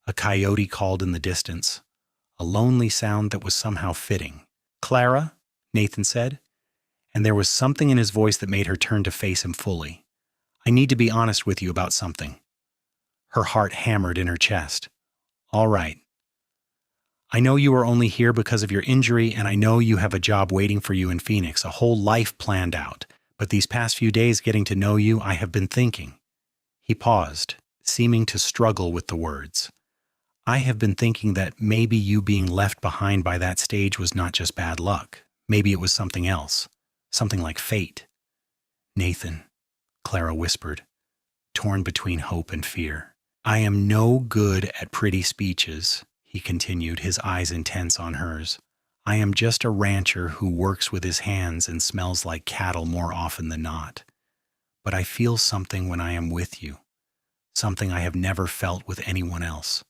A coyote called in the distance, a lonely sound that was somehow fitting. "Clara," Nathan said, and there was something in his voice that made her turn to face him fully. "I need to be honest with you about something." Her heart hammered in her chest. "All right. I know you are only here because of your injury, and I know you have a job waiting for you in Phoenix, a whole life planned out. But these past few days getting to know you, I have been thinking." He paused, seeming to struggle with the words. "I have been thinking that maybe you being left behind by that stage was not just bad luck. Maybe it was something else, something like fate." "Nathan," Clara whispered, torn between hope and fear. "I am no good at pretty speeches," he continued, his eyes intense on hers. "I am just a rancher who works with his hands and smells like cattle more often than not. But I feel something when I am with you, something I have never felt with anyone else.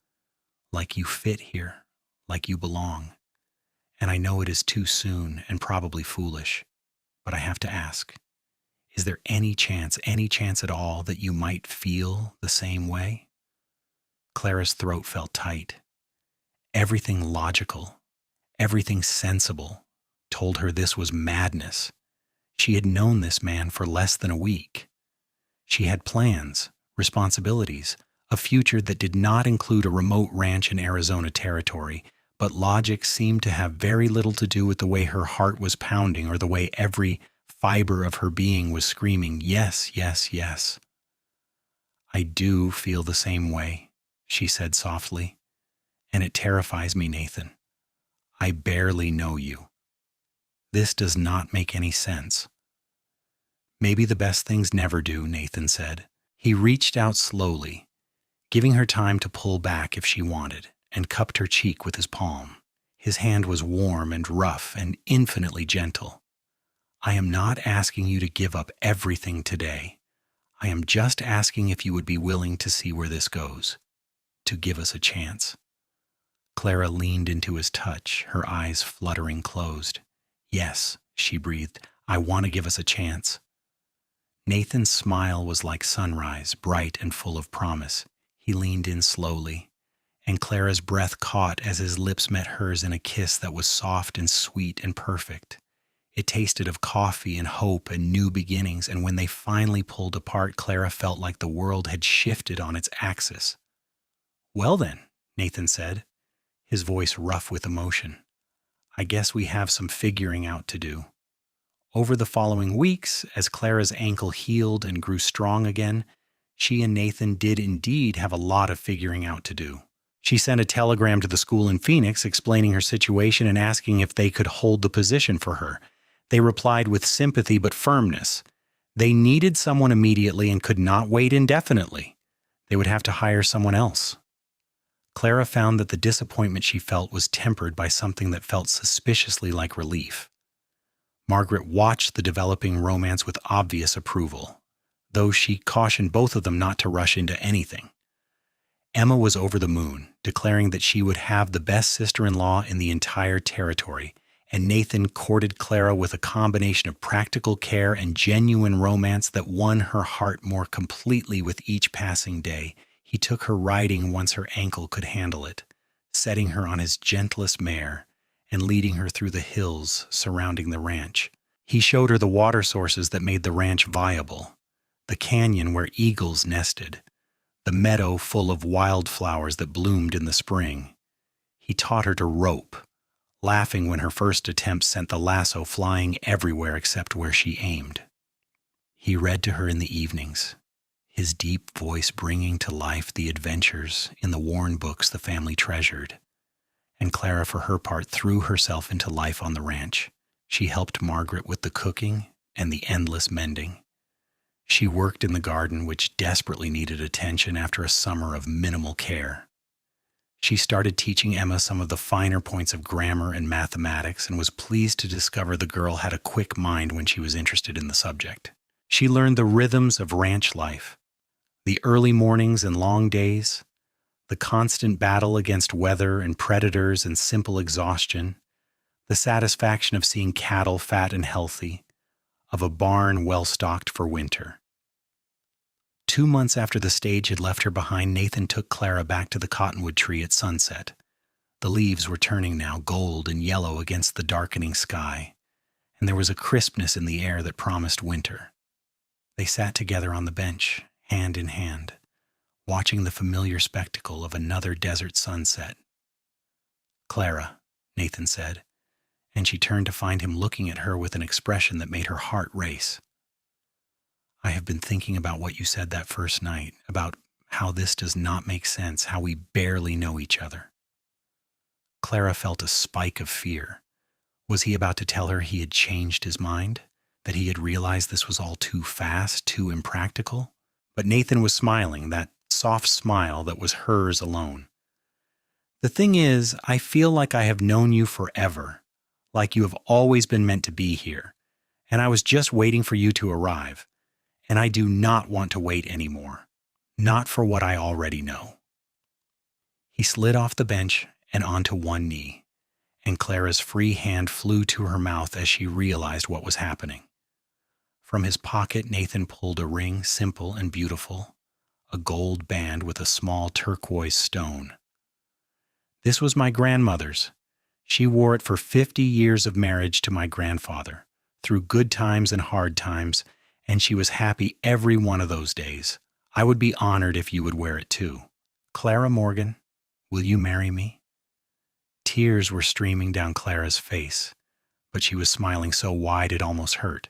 Like you fit here, like you belong. And I know it is too soon and probably foolish, but I have to ask, is there any chance at all that you might feel the same way?" Clara's throat felt tight. Everything logical, everything sensible, told her this was madness. She had known this man for less than a week. She had plans, responsibilities, a future that did not include a remote ranch in Arizona territory, but logic seemed to have very little to do with the way her heart was pounding or the way every fiber of her being was screaming, "Yes, yes, yes." "I do feel the same way," she said softly. "And it terrifies me, Nathan. I barely know you. This does not make any sense." "Maybe the best things never do," Nathan said. He reached out slowly, giving her time to pull back if she wanted, and cupped her cheek with his palm. His hand was warm and rough and infinitely gentle. "I am not asking you to give up everything today. I am just asking if you would be willing to see where this goes, to give us a chance." Clara leaned into his touch, her eyes fluttering closed. "Yes," she breathed, "I want to give us a chance." Nathan's smile was like sunrise, bright and full of promise. He leaned in slowly, and Clara's breath caught as his lips met hers in a kiss that was soft and sweet and perfect. It tasted of coffee and hope and new beginnings, and when they finally pulled apart, Clara felt like the world had shifted on its axis. "Well then," Nathan said, his voice rough with emotion, "I guess we have some figuring out to do." Over the following weeks, as Clara's ankle healed and grew strong again, she and Nathan did indeed have a lot of figuring out to do. She sent a telegram to the school in Phoenix explaining her situation and asking if they could hold the position for her. They replied with sympathy but firmness. They needed someone immediately and could not wait indefinitely. They would have to hire someone else. Clara found that the disappointment she felt was tempered by something that felt suspiciously like relief. Margaret watched the developing romance with obvious approval, though she cautioned both of them not to rush into anything. Emma was over the moon, declaring that she would have the best sister-in-law in the entire territory, and Nathan courted Clara with a combination of practical care and genuine romance that won her heart more completely with each passing day. He took her riding once her ankle could handle it, setting her on his gentlest mare and leading her through the hills surrounding the ranch. He showed her the water sources that made the ranch viable, the canyon where eagles nested, the meadow full of wildflowers that bloomed in the spring. He taught her to rope, laughing when her first attempt sent the lasso flying everywhere except where she aimed. He read to her in the evenings, his deep voice bringing to life the adventures in the worn books the family treasured. And Clara, for her part, threw herself into life on the ranch. She helped Margaret with the cooking and the endless mending. She worked in the garden, which desperately needed attention after a summer of minimal care. She started teaching Emma some of the finer points of grammar and mathematics and was pleased to discover the girl had a quick mind when she was interested in the subject. She learned the rhythms of ranch life, the early mornings and long days, the constant battle against weather and predators and simple exhaustion, the satisfaction of seeing cattle fat and healthy, of a barn well stocked for winter. 2 months after the stage had left her behind, Nathan took Clara back to the cottonwood tree at sunset. The leaves were turning now gold and yellow against the darkening sky, and there was a crispness in the air that promised winter. They sat together on the bench, hand in hand, watching the familiar spectacle of another desert sunset. "Clara," Nathan said, and she turned to find him looking at her with an expression that made her heart race. "I have been thinking about what you said that first night, about how this does not make sense, how we barely know each other." Clara felt a spike of fear. Was he about to tell her he had changed his mind? That he had realized this was all too fast, too impractical? But Nathan was smiling, that soft smile that was hers alone. "The thing is, I feel like I have known you forever, like you have always been meant to be here, and I was just waiting for you to arrive. And I do not want to wait anymore. Not for what I already know." He slid off the bench and onto one knee, and Clara's free hand flew to her mouth as she realized what was happening. From his pocket, Nathan pulled a ring, simple and beautiful, a gold band with a small turquoise stone. "This was my grandmother's. She wore it for 50 years of marriage to my grandfather, through good times and hard times, and she was happy every one of those days. I would be honored if you would wear it too. Clara Morgan, will you marry me?" Tears were streaming down Clara's face, but she was smiling so wide it almost hurt.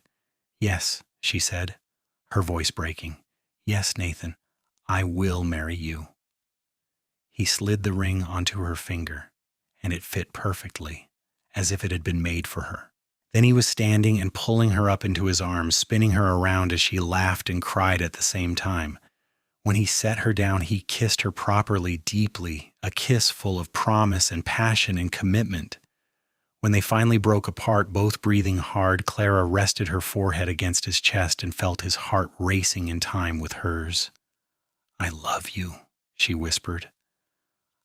"Yes," she said, her voice breaking. "Yes, Nathan, I will marry you." He slid the ring onto her finger, and it fit perfectly, as if it had been made for her. Then he was standing and pulling her up into his arms, spinning her around as she laughed and cried at the same time. When he set her down, he kissed her properly, deeply, a kiss full of promise and passion and commitment. When they finally broke apart, both breathing hard, Clara rested her forehead against his chest and felt his heart racing in time with hers. "I love you," she whispered.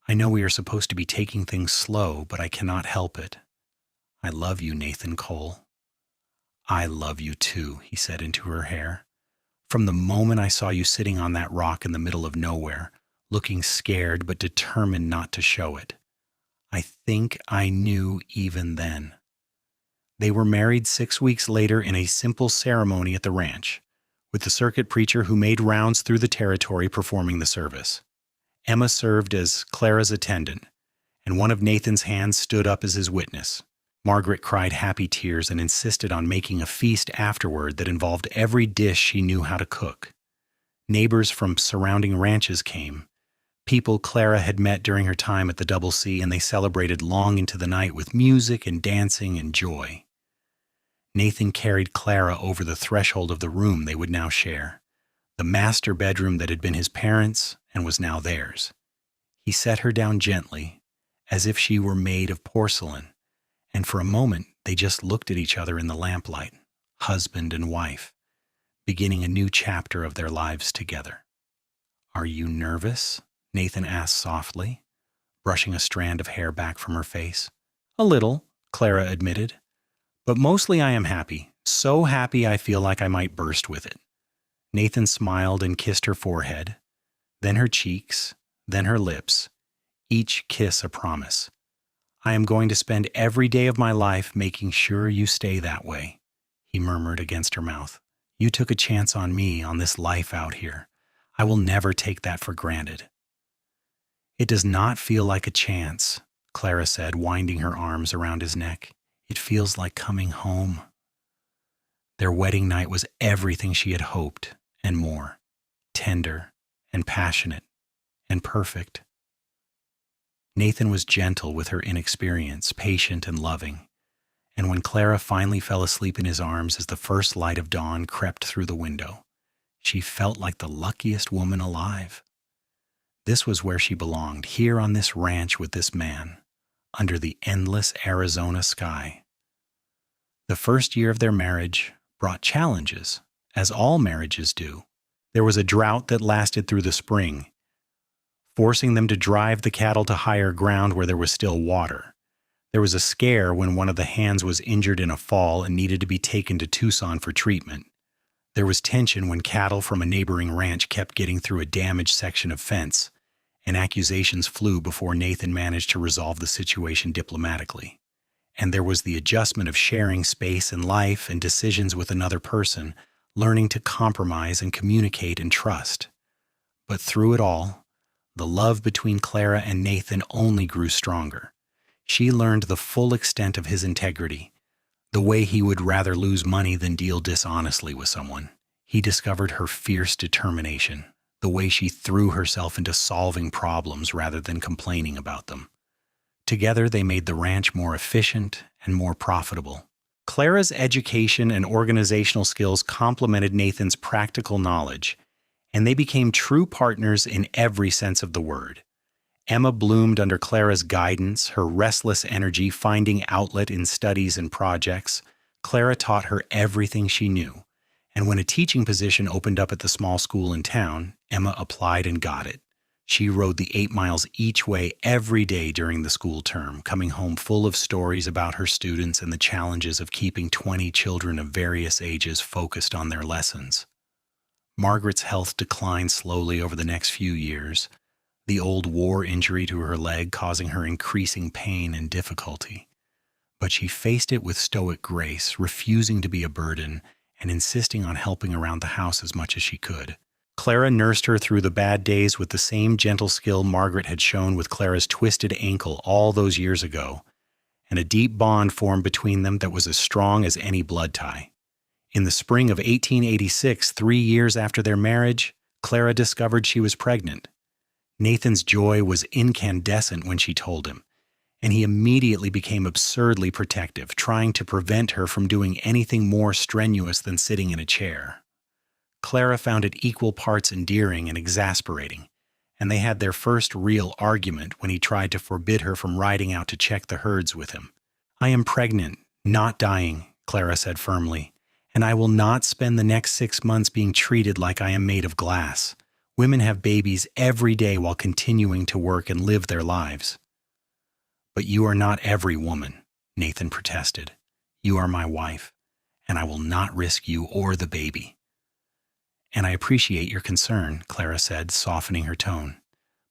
"I know we are supposed to be taking things slow, but I cannot help it. I love you, Nathan Cole." "I love you too," he said into her hair. "From the moment I saw you sitting on that rock in the middle of nowhere, looking scared but determined not to show it. I think I knew even then." They were married 6 weeks later in a simple ceremony at the ranch, with the circuit preacher who made rounds through the territory performing the service. Emma served as Clara's attendant, and one of Nathan's hands stood up as his witness. Margaret cried happy tears and insisted on making a feast afterward that involved every dish she knew how to cook. Neighbors from surrounding ranches came, people Clara had met during her time at the Double C, and they celebrated long into the night with music and dancing and joy. Nathan carried Clara over the threshold of the room they would now share, the master bedroom that had been his parents' and was now theirs. He set her down gently, as if she were made of porcelain, and for a moment they just looked at each other in the lamplight, husband and wife, beginning a new chapter of their lives together. "Are you nervous?" Nathan asked softly, brushing a strand of hair back from her face. "A little," Clara admitted, "but mostly I am happy, so happy I feel like I might burst with it." Nathan smiled and kissed her forehead, then her cheeks, then her lips, each kiss a promise. "I am going to spend every day of my life making sure you stay that way," he murmured against her mouth. "You took a chance on me, on this life out here. I will never take that for granted." "It does not feel like a chance," Clara said, winding her arms around his neck. "It feels like coming home." Their wedding night was everything she had hoped and more, tender and passionate and perfect. Nathan was gentle with her inexperience, patient and loving, and when Clara finally fell asleep in his arms as the first light of dawn crept through the window, she felt like the luckiest woman alive. This was where she belonged, here on this ranch with this man, under the endless Arizona sky. The first year of their marriage brought challenges, as all marriages do. There was a drought that lasted through the spring, forcing them to drive the cattle to higher ground where there was still water. There was a scare when one of the hands was injured in a fall and needed to be taken to Tucson for treatment. There was tension when cattle from a neighboring ranch kept getting through a damaged section of fence, and accusations flew before Nathan managed to resolve the situation diplomatically. And there was the adjustment of sharing space and life and decisions with another person, learning to compromise and communicate and trust. But through it all, the love between Clara and Nathan only grew stronger. She learned the full extent of his integrity, the way he would rather lose money than deal dishonestly with someone. He discovered her fierce determination, the way she threw herself into solving problems rather than complaining about them. Together, they made the ranch more efficient and more profitable. Clara's education and organizational skills complemented Nathan's practical knowledge, and they became true partners in every sense of the word. Emma bloomed under Clara's guidance, her restless energy finding outlet in studies and projects. Clara taught her everything she knew, and when a teaching position opened up at the small school in town, Emma applied and got it. She rode the 8 miles each way every day during the school term, coming home full of stories about her students and the challenges of keeping 20 children of various ages focused on their lessons. Margaret's health declined slowly over the next few years, the old war injury to her leg causing her increasing pain and difficulty. But she faced it with stoic grace, refusing to be a burden and insisting on helping around the house as much as she could. Clara nursed her through the bad days with the same gentle skill Margaret had shown with Clara's twisted ankle all those years ago, and a deep bond formed between them that was as strong as any blood tie. In the spring of 1886, 3 years after their marriage, Clara discovered she was pregnant. Nathan's joy was incandescent when she told him, and he immediately became absurdly protective, trying to prevent her from doing anything more strenuous than sitting in a chair. Clara found it equal parts endearing and exasperating, and they had their first real argument when he tried to forbid her from riding out to check the herds with him. "I am pregnant, not dying," Clara said firmly, "and I will not spend the next 6 months being treated like I am made of glass. Women have babies every day while continuing to work and live their lives." "But you are not every woman," Nathan protested. "You are my wife, and I will not risk you or the baby." "And I appreciate your concern," Clara said, softening her tone.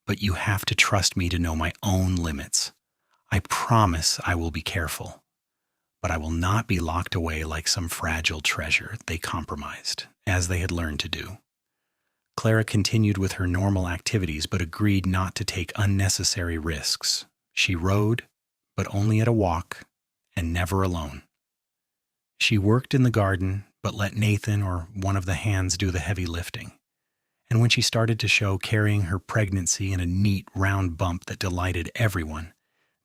"But you have to trust me to know my own limits. I promise I will be careful. But I will not be locked away like some fragile treasure." They compromised, as they had learned to do. Clara continued with her normal activities, but agreed not to take unnecessary risks. She rode, but only at a walk, and never alone. She worked in the garden, but let Nathan or one of the hands do the heavy lifting. And when she started to show carrying her pregnancy in a neat, round bump that delighted everyone,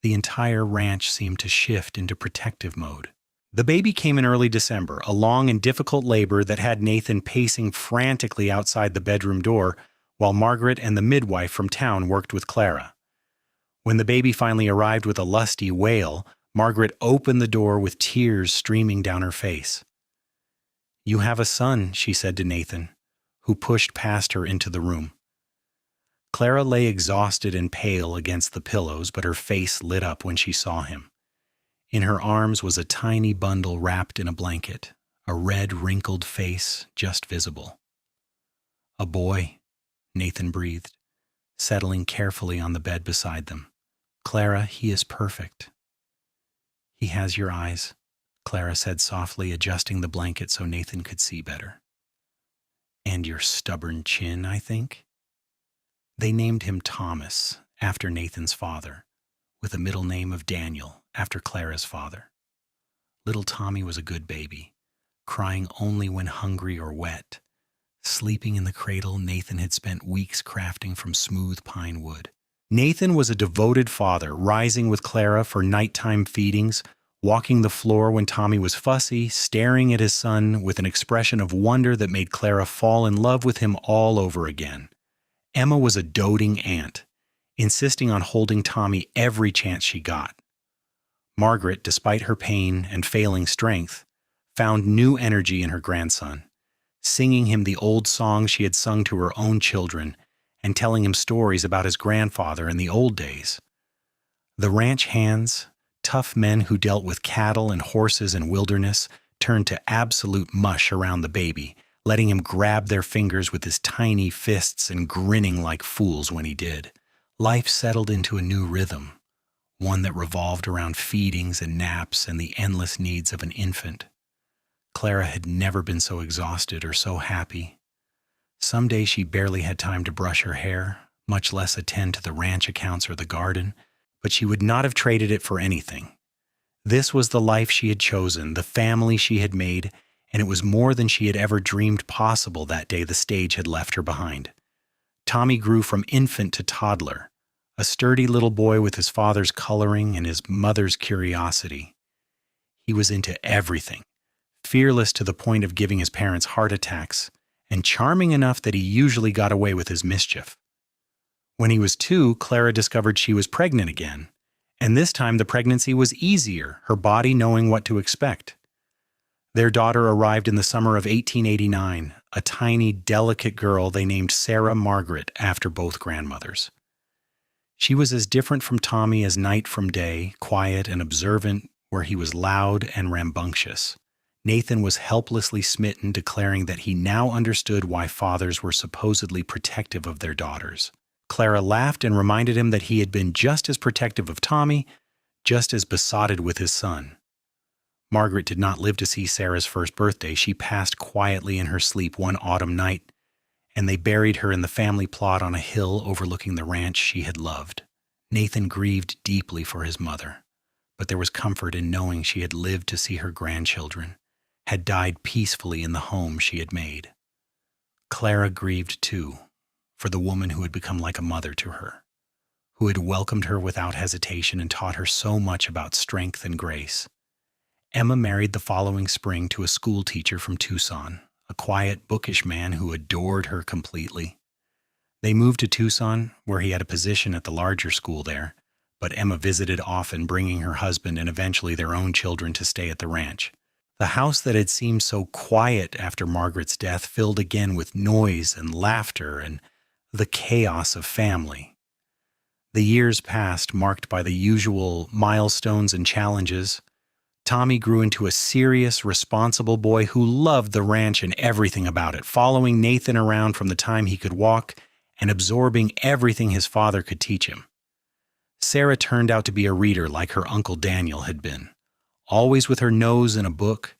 the entire ranch seemed to shift into protective mode. The baby came in early December, a long and difficult labor that had Nathan pacing frantically outside the bedroom door while Margaret and the midwife from town worked with Clara. When the baby finally arrived with a lusty wail, Margaret opened the door with tears streaming down her face. "You have a son," she said to Nathan, who pushed past her into the room. Clara lay exhausted and pale against the pillows, but her face lit up when she saw him. In her arms was a tiny bundle wrapped in a blanket, a red, wrinkled face just visible. "A boy," Nathan breathed, settling carefully on the bed beside them. "Clara, he is perfect." "He has your eyes," Clara said softly, adjusting the blanket so Nathan could see better. "And your stubborn chin, I think." They named him Thomas, after Nathan's father, with a middle name of Daniel, after Clara's father. Little Tommy was a good baby, crying only when hungry or wet. Sleeping in the cradle Nathan had spent weeks crafting from smooth pine wood. Nathan was a devoted father, rising with Clara for nighttime feedings, walking the floor when Tommy was fussy, staring at his son with an expression of wonder that made Clara fall in love with him all over again. Emma was a doting aunt, insisting on holding Tommy every chance she got. Margaret, despite her pain and failing strength, found new energy in her grandson, singing him the old songs she had sung to her own children and telling him stories about his grandfather in the old days. The ranch hands, tough men who dealt with cattle and horses in wilderness, turned to absolute mush around the baby, letting him grab their fingers with his tiny fists and grinning like fools when he did. Life settled into a new rhythm, one that revolved around feedings and naps and the endless needs of an infant. Clara had never been so exhausted or so happy. Some days she barely had time to brush her hair, much less attend to the ranch accounts or the garden, but she would not have traded it for anything. This was the life she had chosen, the family she had made, and it was more than she had ever dreamed possible that day the stage had left her behind. Tommy grew from infant to toddler, a sturdy little boy with his father's coloring and his mother's curiosity. He was into everything, fearless to the point of giving his parents heart attacks, and charming enough that he usually got away with his mischief. When he was 2, Clara discovered she was pregnant again, and this time the pregnancy was easier, her body knowing what to expect. Their daughter arrived in the summer of 1889, a tiny, delicate girl they named Sarah Margaret after both grandmothers. She was as different from Tommy as night from day, quiet and observant, where he was loud and rambunctious. Nathan was helplessly smitten, declaring that he now understood why fathers were supposedly protective of their daughters. Clara laughed and reminded him that he had been just as protective of Tommy, just as besotted with his son. Margaret did not live to see Sarah's first birthday. She passed quietly in her sleep one autumn night, and they buried her in the family plot on a hill overlooking the ranch she had loved. Nathan grieved deeply for his mother, but there was comfort in knowing she had lived to see her grandchildren, had died peacefully in the home she had made. Clara grieved too, for the woman who had become like a mother to her, who had welcomed her without hesitation and taught her so much about strength and grace. Emma married the following spring to a school teacher from Tucson, a quiet, bookish man who adored her completely. They moved to Tucson, where he had a position at the larger school there, but Emma visited often, bringing her husband and eventually their own children to stay at the ranch. The house that had seemed so quiet after Margaret's death filled again with noise and laughter and the chaos of family. The years passed, marked by the usual milestones and challenges. Tommy grew into a serious, responsible boy who loved the ranch and everything about it, following Nathan around from the time he could walk and absorbing everything his father could teach him. Sarah turned out to be a reader like her Uncle Daniel had been, always with her nose in a book,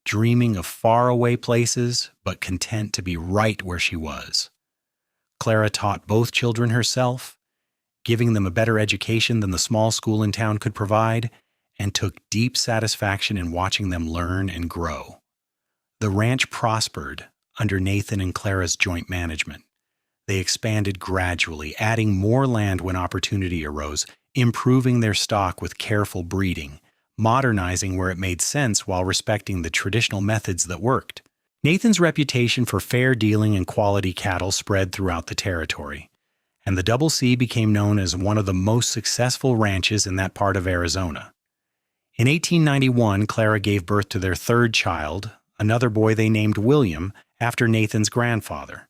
dreaming of faraway places, but content to be right where she was. Clara taught both children herself, giving them a better education than the small school in town could provide, and took deep satisfaction in watching them learn and grow. The ranch prospered under Nathan and Clara's joint management. They expanded gradually, adding more land when opportunity arose, improving their stock with careful breeding, modernizing where it made sense while respecting the traditional methods that worked. Nathan's reputation for fair dealing and quality cattle spread throughout the territory, and the Double C became known as one of the most successful ranches in that part of Arizona. In 1891, Clara gave birth to their third child, another boy they named William, after Nathan's grandfather.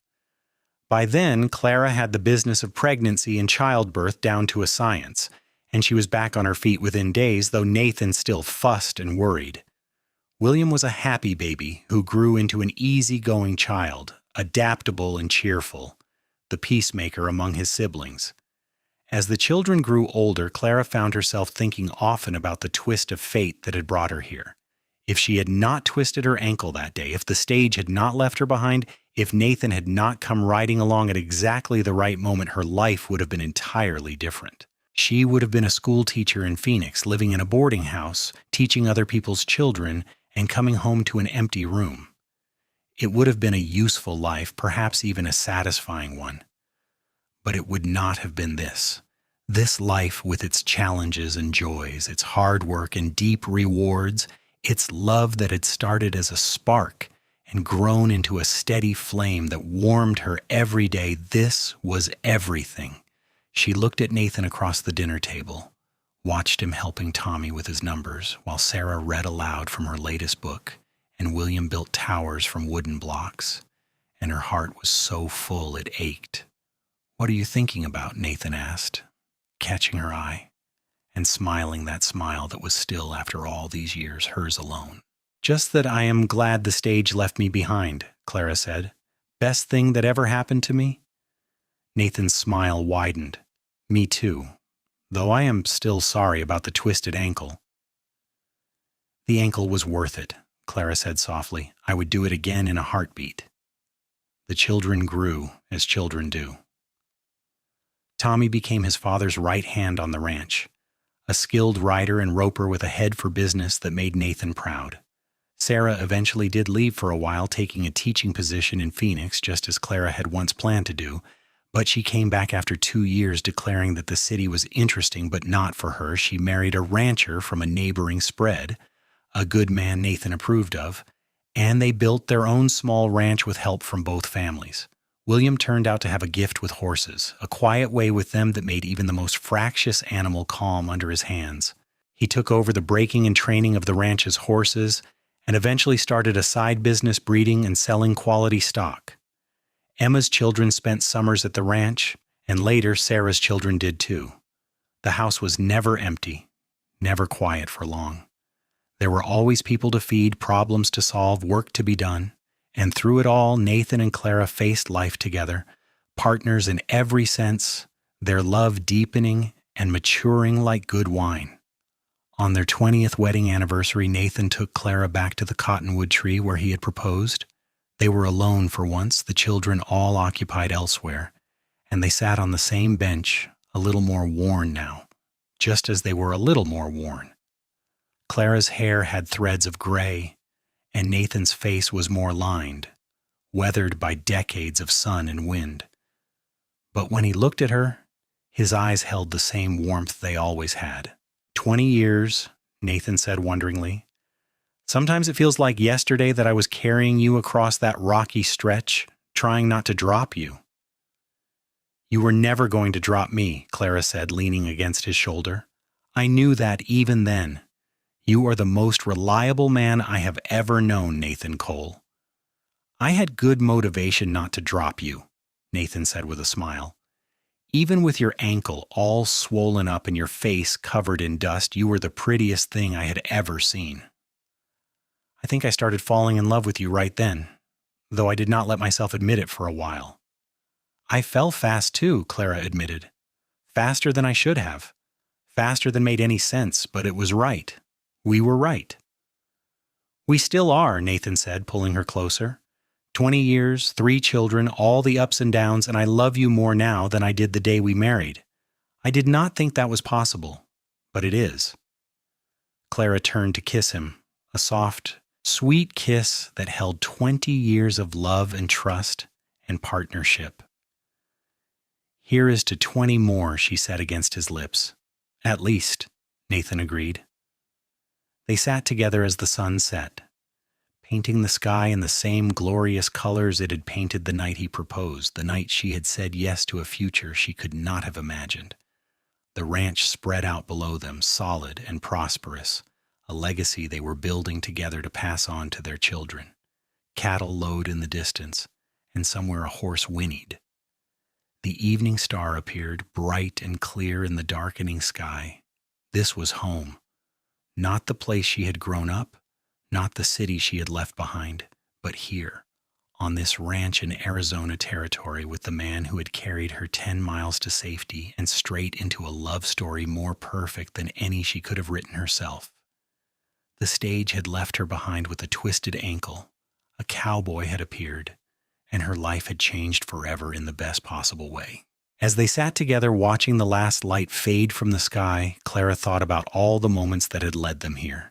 By then, Clara had the business of pregnancy and childbirth down to a science, and she was back on her feet within days, though Nathan still fussed and worried. William was a happy baby who grew into an easygoing child, adaptable and cheerful, the peacemaker among his siblings. As the children grew older, Clara found herself thinking often about the twist of fate that had brought her here. If she had not twisted her ankle that day, if the stage had not left her behind, if Nathan had not come riding along at exactly the right moment, her life would have been entirely different. She would have been a school teacher in Phoenix, living in a boarding house, teaching other people's children, and coming home to an empty room. It would have been a useful life, perhaps even a satisfying one. But it would not have been this. This life with its challenges and joys, its hard work and deep rewards, its love that had started as a spark and grown into a steady flame that warmed her every day. This was everything. She looked at Nathan across the dinner table, watched him helping Tommy with his numbers, while Sarah read aloud from her latest book, and William built towers from wooden blocks, and her heart was so full it ached. "What are you thinking about?" Nathan asked, catching her eye, and smiling that smile that was still, after all these years, hers alone. "Just that I am glad the stage left me behind," Clara said. "Best thing that ever happened to me?" Nathan's smile widened. "Me too, though I am still sorry about the twisted ankle." "The ankle was worth it," Clara said softly. "I would do it again in a heartbeat." The children grew, as children do. Tommy became his father's right hand on the ranch, a skilled rider and roper with a head for business that made Nathan proud. Sarah eventually did leave for a while, taking a teaching position in Phoenix, just as Clara had once planned to do, but she came back after 2 years, declaring that the city was interesting but not for her. She married a rancher from a neighboring spread, a good man Nathan approved of, and they built their own small ranch with help from both families. William turned out to have a gift with horses, a quiet way with them that made even the most fractious animal calm under his hands. He took over the breaking and training of the ranch's horses, and eventually started a side business breeding and selling quality stock. Emma's children spent summers at the ranch, and later Sarah's children did too. The house was never empty, never quiet for long. There were always people to feed, problems to solve, work to be done, and through it all, Nathan and Clara faced life together, partners in every sense, their love deepening and maturing like good wine. On their 20th wedding anniversary, Nathan took Clara back to the cottonwood tree where he had proposed. They were alone for once, the children all occupied elsewhere, and they sat on the same bench, a little more worn now, just as they were a little more worn. Clara's hair had threads of gray, and Nathan's face was more lined, weathered by decades of sun and wind. But when he looked at her, his eyes held the same warmth they always had. 20 years, Nathan said wonderingly. "Sometimes it feels like yesterday that I was carrying you across that rocky stretch, trying not to drop you." "You were never going to drop me," Clara said, leaning against his shoulder. "I knew that even then. You are the most reliable man I have ever known, Nathan Cole." "I had good motivation not to drop you," Nathan said with a smile. "Even with your ankle all swollen up and your face covered in dust, you were the prettiest thing I had ever seen." "I think I started falling in love with you right then, though I did not let myself admit it for a while." "I fell fast too," Clara admitted. "Faster than I should have. Faster than made any sense, but it was right. We were right." "We still are," Nathan said, pulling her closer. 20 years, 3 children, all the ups and downs, and I love you more now than I did the day we married. I did not think that was possible, but it is." Clara turned to kiss him, a soft, sweet kiss that held 20 years of love and trust and partnership. "Here is to 20 more," she said against his lips. "At least," Nathan agreed. They sat together as the sun set, painting the sky in the same glorious colors it had painted the night he proposed, the night she had said yes to a future she could not have imagined. The ranch spread out below them, solid and prosperous, a legacy they were building together to pass on to their children. Cattle lowed in the distance, and somewhere a horse whinnied. The evening star appeared, bright and clear in the darkening sky. This was home. Not the place she had grown up, not the city she had left behind, but here, on this ranch in Arizona territory with the man who had carried her 10 miles to safety and straight into a love story more perfect than any she could have written herself. The stage had left her behind with a twisted ankle. A cowboy had appeared, and her life had changed forever in the best possible way. As they sat together watching the last light fade from the sky, Clara thought about all the moments that had led them here.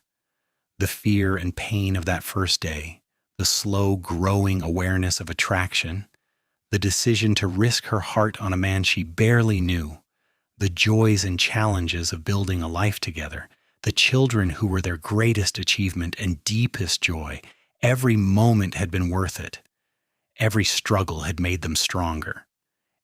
The fear and pain of that first day, the slow growing awareness of attraction, the decision to risk her heart on a man she barely knew, the joys and challenges of building a life together, the children who were their greatest achievement and deepest joy. Every moment had been worth it. Every struggle had made them stronger.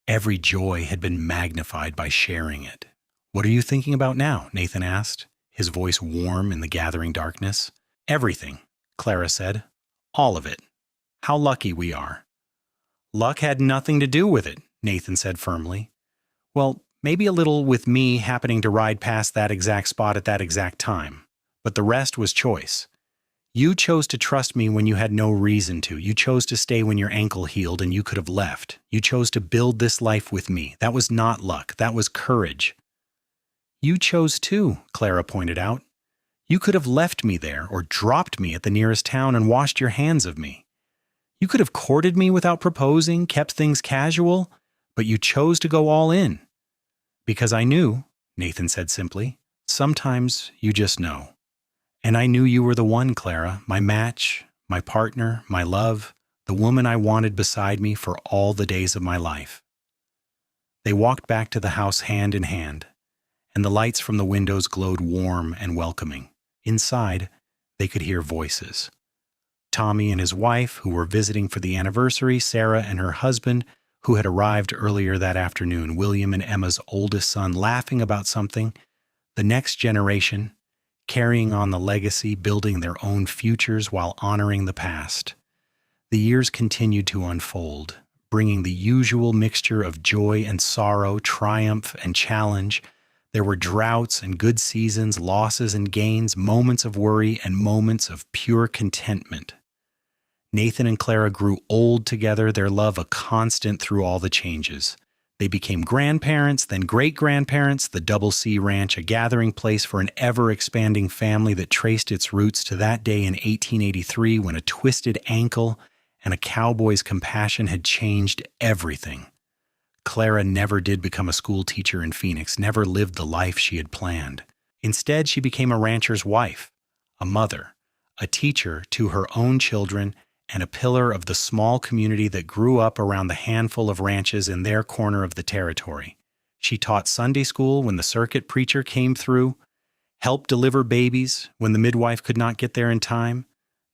Every joy had been magnified by sharing it. "What are you thinking about now?" Nathan asked, his voice warm in the gathering darkness. "Everything," Clara said. "All of it. How lucky we are." "Luck had nothing to do with it," Nathan said firmly. "Well, maybe a little with me happening to ride past that exact spot at that exact time. But the rest was choice. You chose to trust me when you had no reason to. You chose to stay when your ankle healed and you could have left. You chose to build this life with me. That was not luck. That was courage." "You chose too," Clara pointed out. "You could have left me there or dropped me at the nearest town and washed your hands of me. You could have courted me without proposing, kept things casual, but you chose to go all in." "Because I knew," Nathan said simply. "Sometimes you just know. And I knew you were the one, Clara, my match, my partner, my love, the woman I wanted beside me for all the days of my life." They walked back to the house hand in hand, and the lights from the windows glowed warm and welcoming. Inside, they could hear voices. Tommy and his wife, who were visiting for the anniversary, Sarah and her husband, who had arrived earlier that afternoon, William and Emma's oldest son laughing about something, the next generation, carrying on the legacy, building their own futures while honoring the past. The years continued to unfold, bringing the usual mixture of joy and sorrow, triumph and challenge. There were droughts and good seasons, losses and gains, moments of worry and moments of pure contentment. Nathan and Clara grew old together, their love a constant through all the changes. They became grandparents, then great-grandparents, the Double C Ranch, a gathering place for an ever-expanding family that traced its roots to that day in 1883 when a twisted ankle and a cowboy's compassion had changed everything. Clara never did become a school teacher in Phoenix, never lived the life she had planned. Instead, she became a rancher's wife, a mother, a teacher to her own children, and a pillar of the small community that grew up around the handful of ranches in their corner of the territory. She taught Sunday school when the circuit preacher came through, helped deliver babies when the midwife could not get there in time,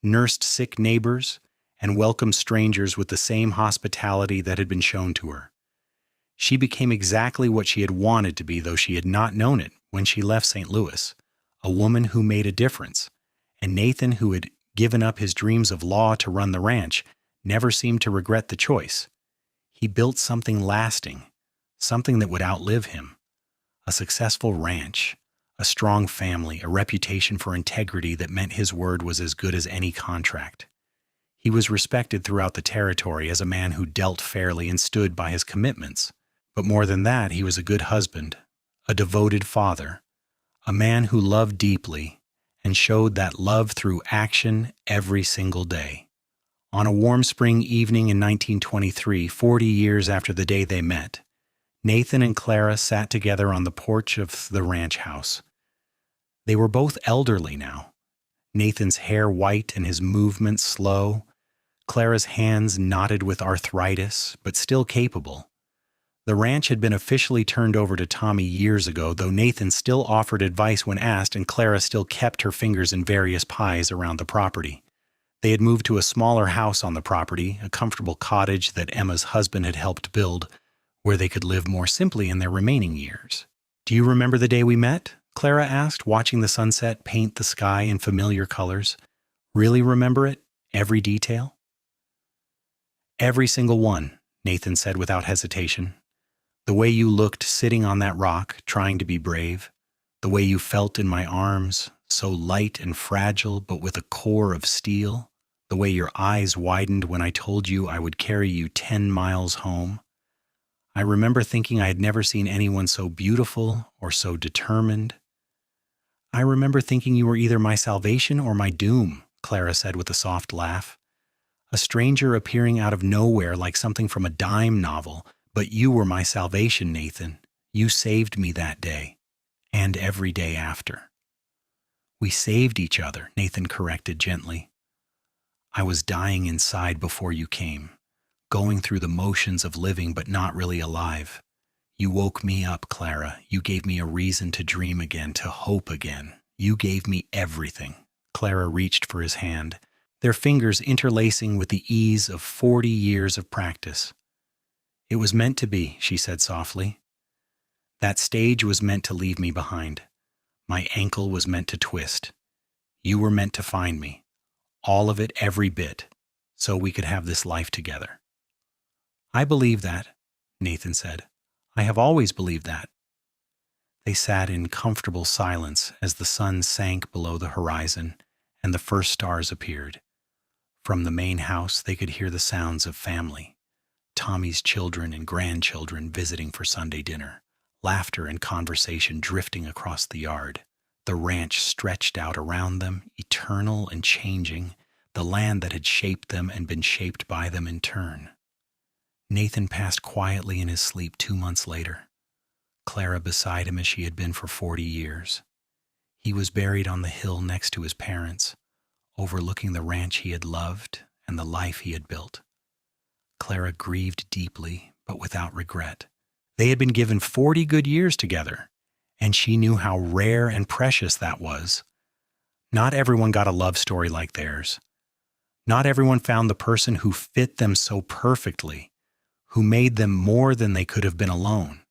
nursed sick neighbors, and welcomed strangers with the same hospitality that had been shown to her. She became exactly what she had wanted to be, though she had not known it when she left St. Louis, a woman who made a difference, and Nathan, who had given up his dreams of law to run the ranch, never seemed to regret the choice. He built something lasting, something that would outlive him. A successful ranch, a strong family, a reputation for integrity that meant his word was as good as any contract. He was respected throughout the territory as a man who dealt fairly and stood by his commitments. But more than that, he was a good husband, a devoted father, a man who loved deeply and showed that love through action every single day. On a warm spring evening in 1923, 40 years after the day they met, Nathan and Clara sat together on the porch of the ranch house. They were both elderly now, Nathan's hair white and his movements slow, Clara's hands knotted with arthritis, but still capable. The ranch had been officially turned over to Tommy years ago, though Nathan still offered advice when asked and Clara still kept her fingers in various pies around the property. They had moved to a smaller house on the property, a comfortable cottage that Emma's husband had helped build, where they could live more simply in their remaining years. "Do you remember the day we met?" Clara asked, watching the sunset paint the sky in familiar colors. "Really remember it? Every detail?" "Every single one," Nathan said without hesitation. "The way you looked sitting on that rock, trying to be brave. The way you felt in my arms, so light and fragile, but with a core of steel. The way your eyes widened when I told you I would carry you 10 miles home. I remember thinking I had never seen anyone so beautiful or so determined. I remember thinking you were either my salvation or my doom," Clara said with a soft laugh. "A stranger appearing out of nowhere like something from a dime novel. But you were my salvation, Nathan. You saved me that day, and every day after." "We saved each other," Nathan corrected gently. "I was dying inside before you came, going through the motions of living but not really alive. You woke me up, Clara. You gave me a reason to dream again, to hope again. You gave me everything." Clara reached for his hand. their fingers interlacing with the ease of 40 years of practice. "It was meant to be," she said softly. "That stage was meant to leave me behind. My ankle was meant to twist. You were meant to find me. All of it, every bit, so we could have this life together." "I believe that," Nathan said. "I have always believed that." They sat in comfortable silence as the sun sank below the horizon and the first stars appeared. From the main house, they could hear the sounds of family. Tommy's children and grandchildren visiting for Sunday dinner, laughter and conversation drifting across the yard. The ranch stretched out around them, eternal and changing, the land that had shaped them and been shaped by them in turn. Nathan passed quietly in his sleep 2 months later, Clara beside him as she had been for 40 years. He was buried on the hill next to his parents, overlooking the ranch he had loved and the life he had built. Clara grieved deeply, but without regret. They had been given 40 good years together, and she knew how rare and precious that was. Not everyone got a love story like theirs. Not everyone found the person who fit them so perfectly, who made them more than they could have been alone.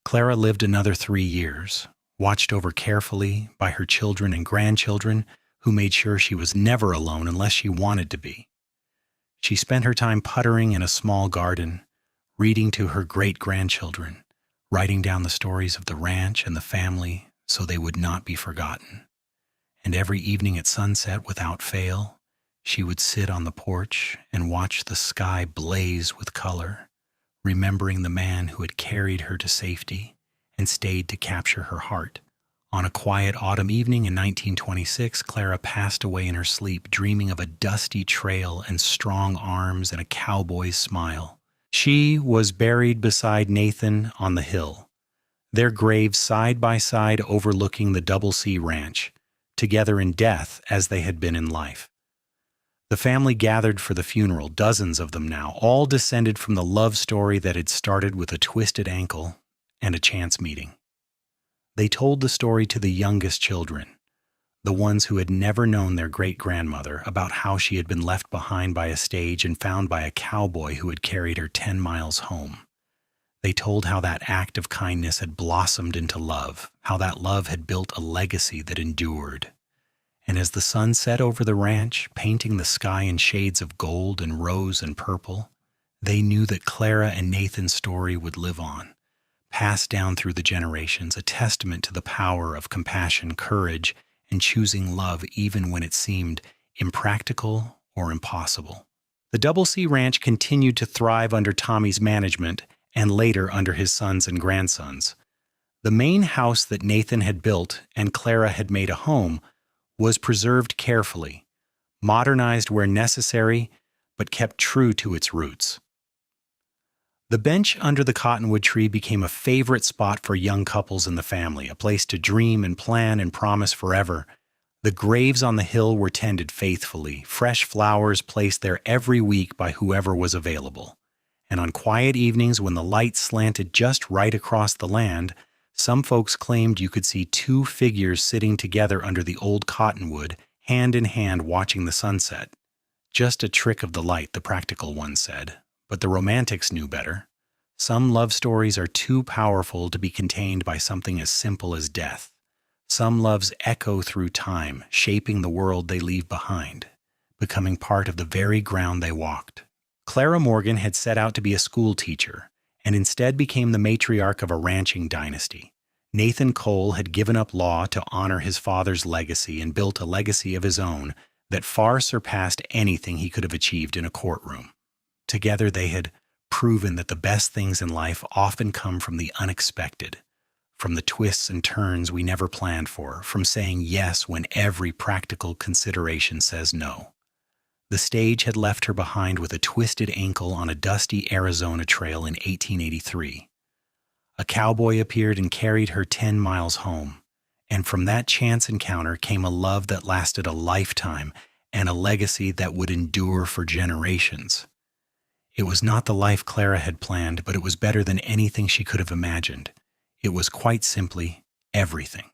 Clara lived another 3 years, watched over carefully by her children and grandchildren, who made sure she was never alone unless she wanted to be. She spent her time puttering in a small garden, reading to her great-grandchildren, writing down the stories of the ranch and the family so they would not be forgotten. And every evening at sunset, without fail, she would sit on the porch and watch the sky blaze with color, remembering the man who had carried her to safety and stayed to capture her heart. On a quiet autumn evening in 1926, Clara passed away in her sleep, dreaming of a dusty trail and strong arms and a cowboy's smile. She was buried beside Nathan on the hill, their graves side by side overlooking the Double C Ranch, together in death as they had been in life. The family gathered for the funeral, dozens of them now, all descended from the love story that had started with a twisted ankle and a chance meeting. They told the story to the youngest children, the ones who had never known their great-grandmother, about how she had been left behind by a stage and found by a cowboy who had carried her 10 miles home. They told how that act of kindness had blossomed into love, how that love had built a legacy that endured. And as the sun set over the ranch, painting the sky in shades of gold and rose and purple, they knew that Clara and Nathan's story would live on, passed down through the generations, a testament to the power of compassion, courage, and choosing love even when it seemed impractical or impossible. The Double C Ranch continued to thrive under Tommy's management and later under his sons and grandsons. The main house that Nathan had built and Clara had made a home was preserved carefully, modernized where necessary, but kept true to its roots. The bench under the cottonwood tree became a favorite spot for young couples in the family, a place to dream and plan and promise forever. The graves on the hill were tended faithfully, fresh flowers placed there every week by whoever was available. And on quiet evenings when the light slanted just right across the land, some folks claimed you could see 2 figures sitting together under the old cottonwood, hand in hand watching the sunset. Just a trick of the light, the practical one said. But the romantics knew better. Some love stories are too powerful to be contained by something as simple as death. Some loves echo through time, shaping the world they leave behind, becoming part of the very ground they walked. Clara Morgan had set out to be a school teacher, and instead became the matriarch of a ranching dynasty. Nathan Cole had given up law to honor his father's legacy and built a legacy of his own that far surpassed anything he could have achieved in a courtroom. Together they had proven that the best things in life often come from the unexpected, from the twists and turns we never planned for, from saying yes when every practical consideration says no. The stage had left her behind with a twisted ankle on a dusty Arizona trail in 1883. A cowboy appeared and carried her 10 miles home, and from that chance encounter came a love that lasted a lifetime and a legacy that would endure for generations. It was not the life Clara had planned, but it was better than anything she could have imagined. It was quite simply everything.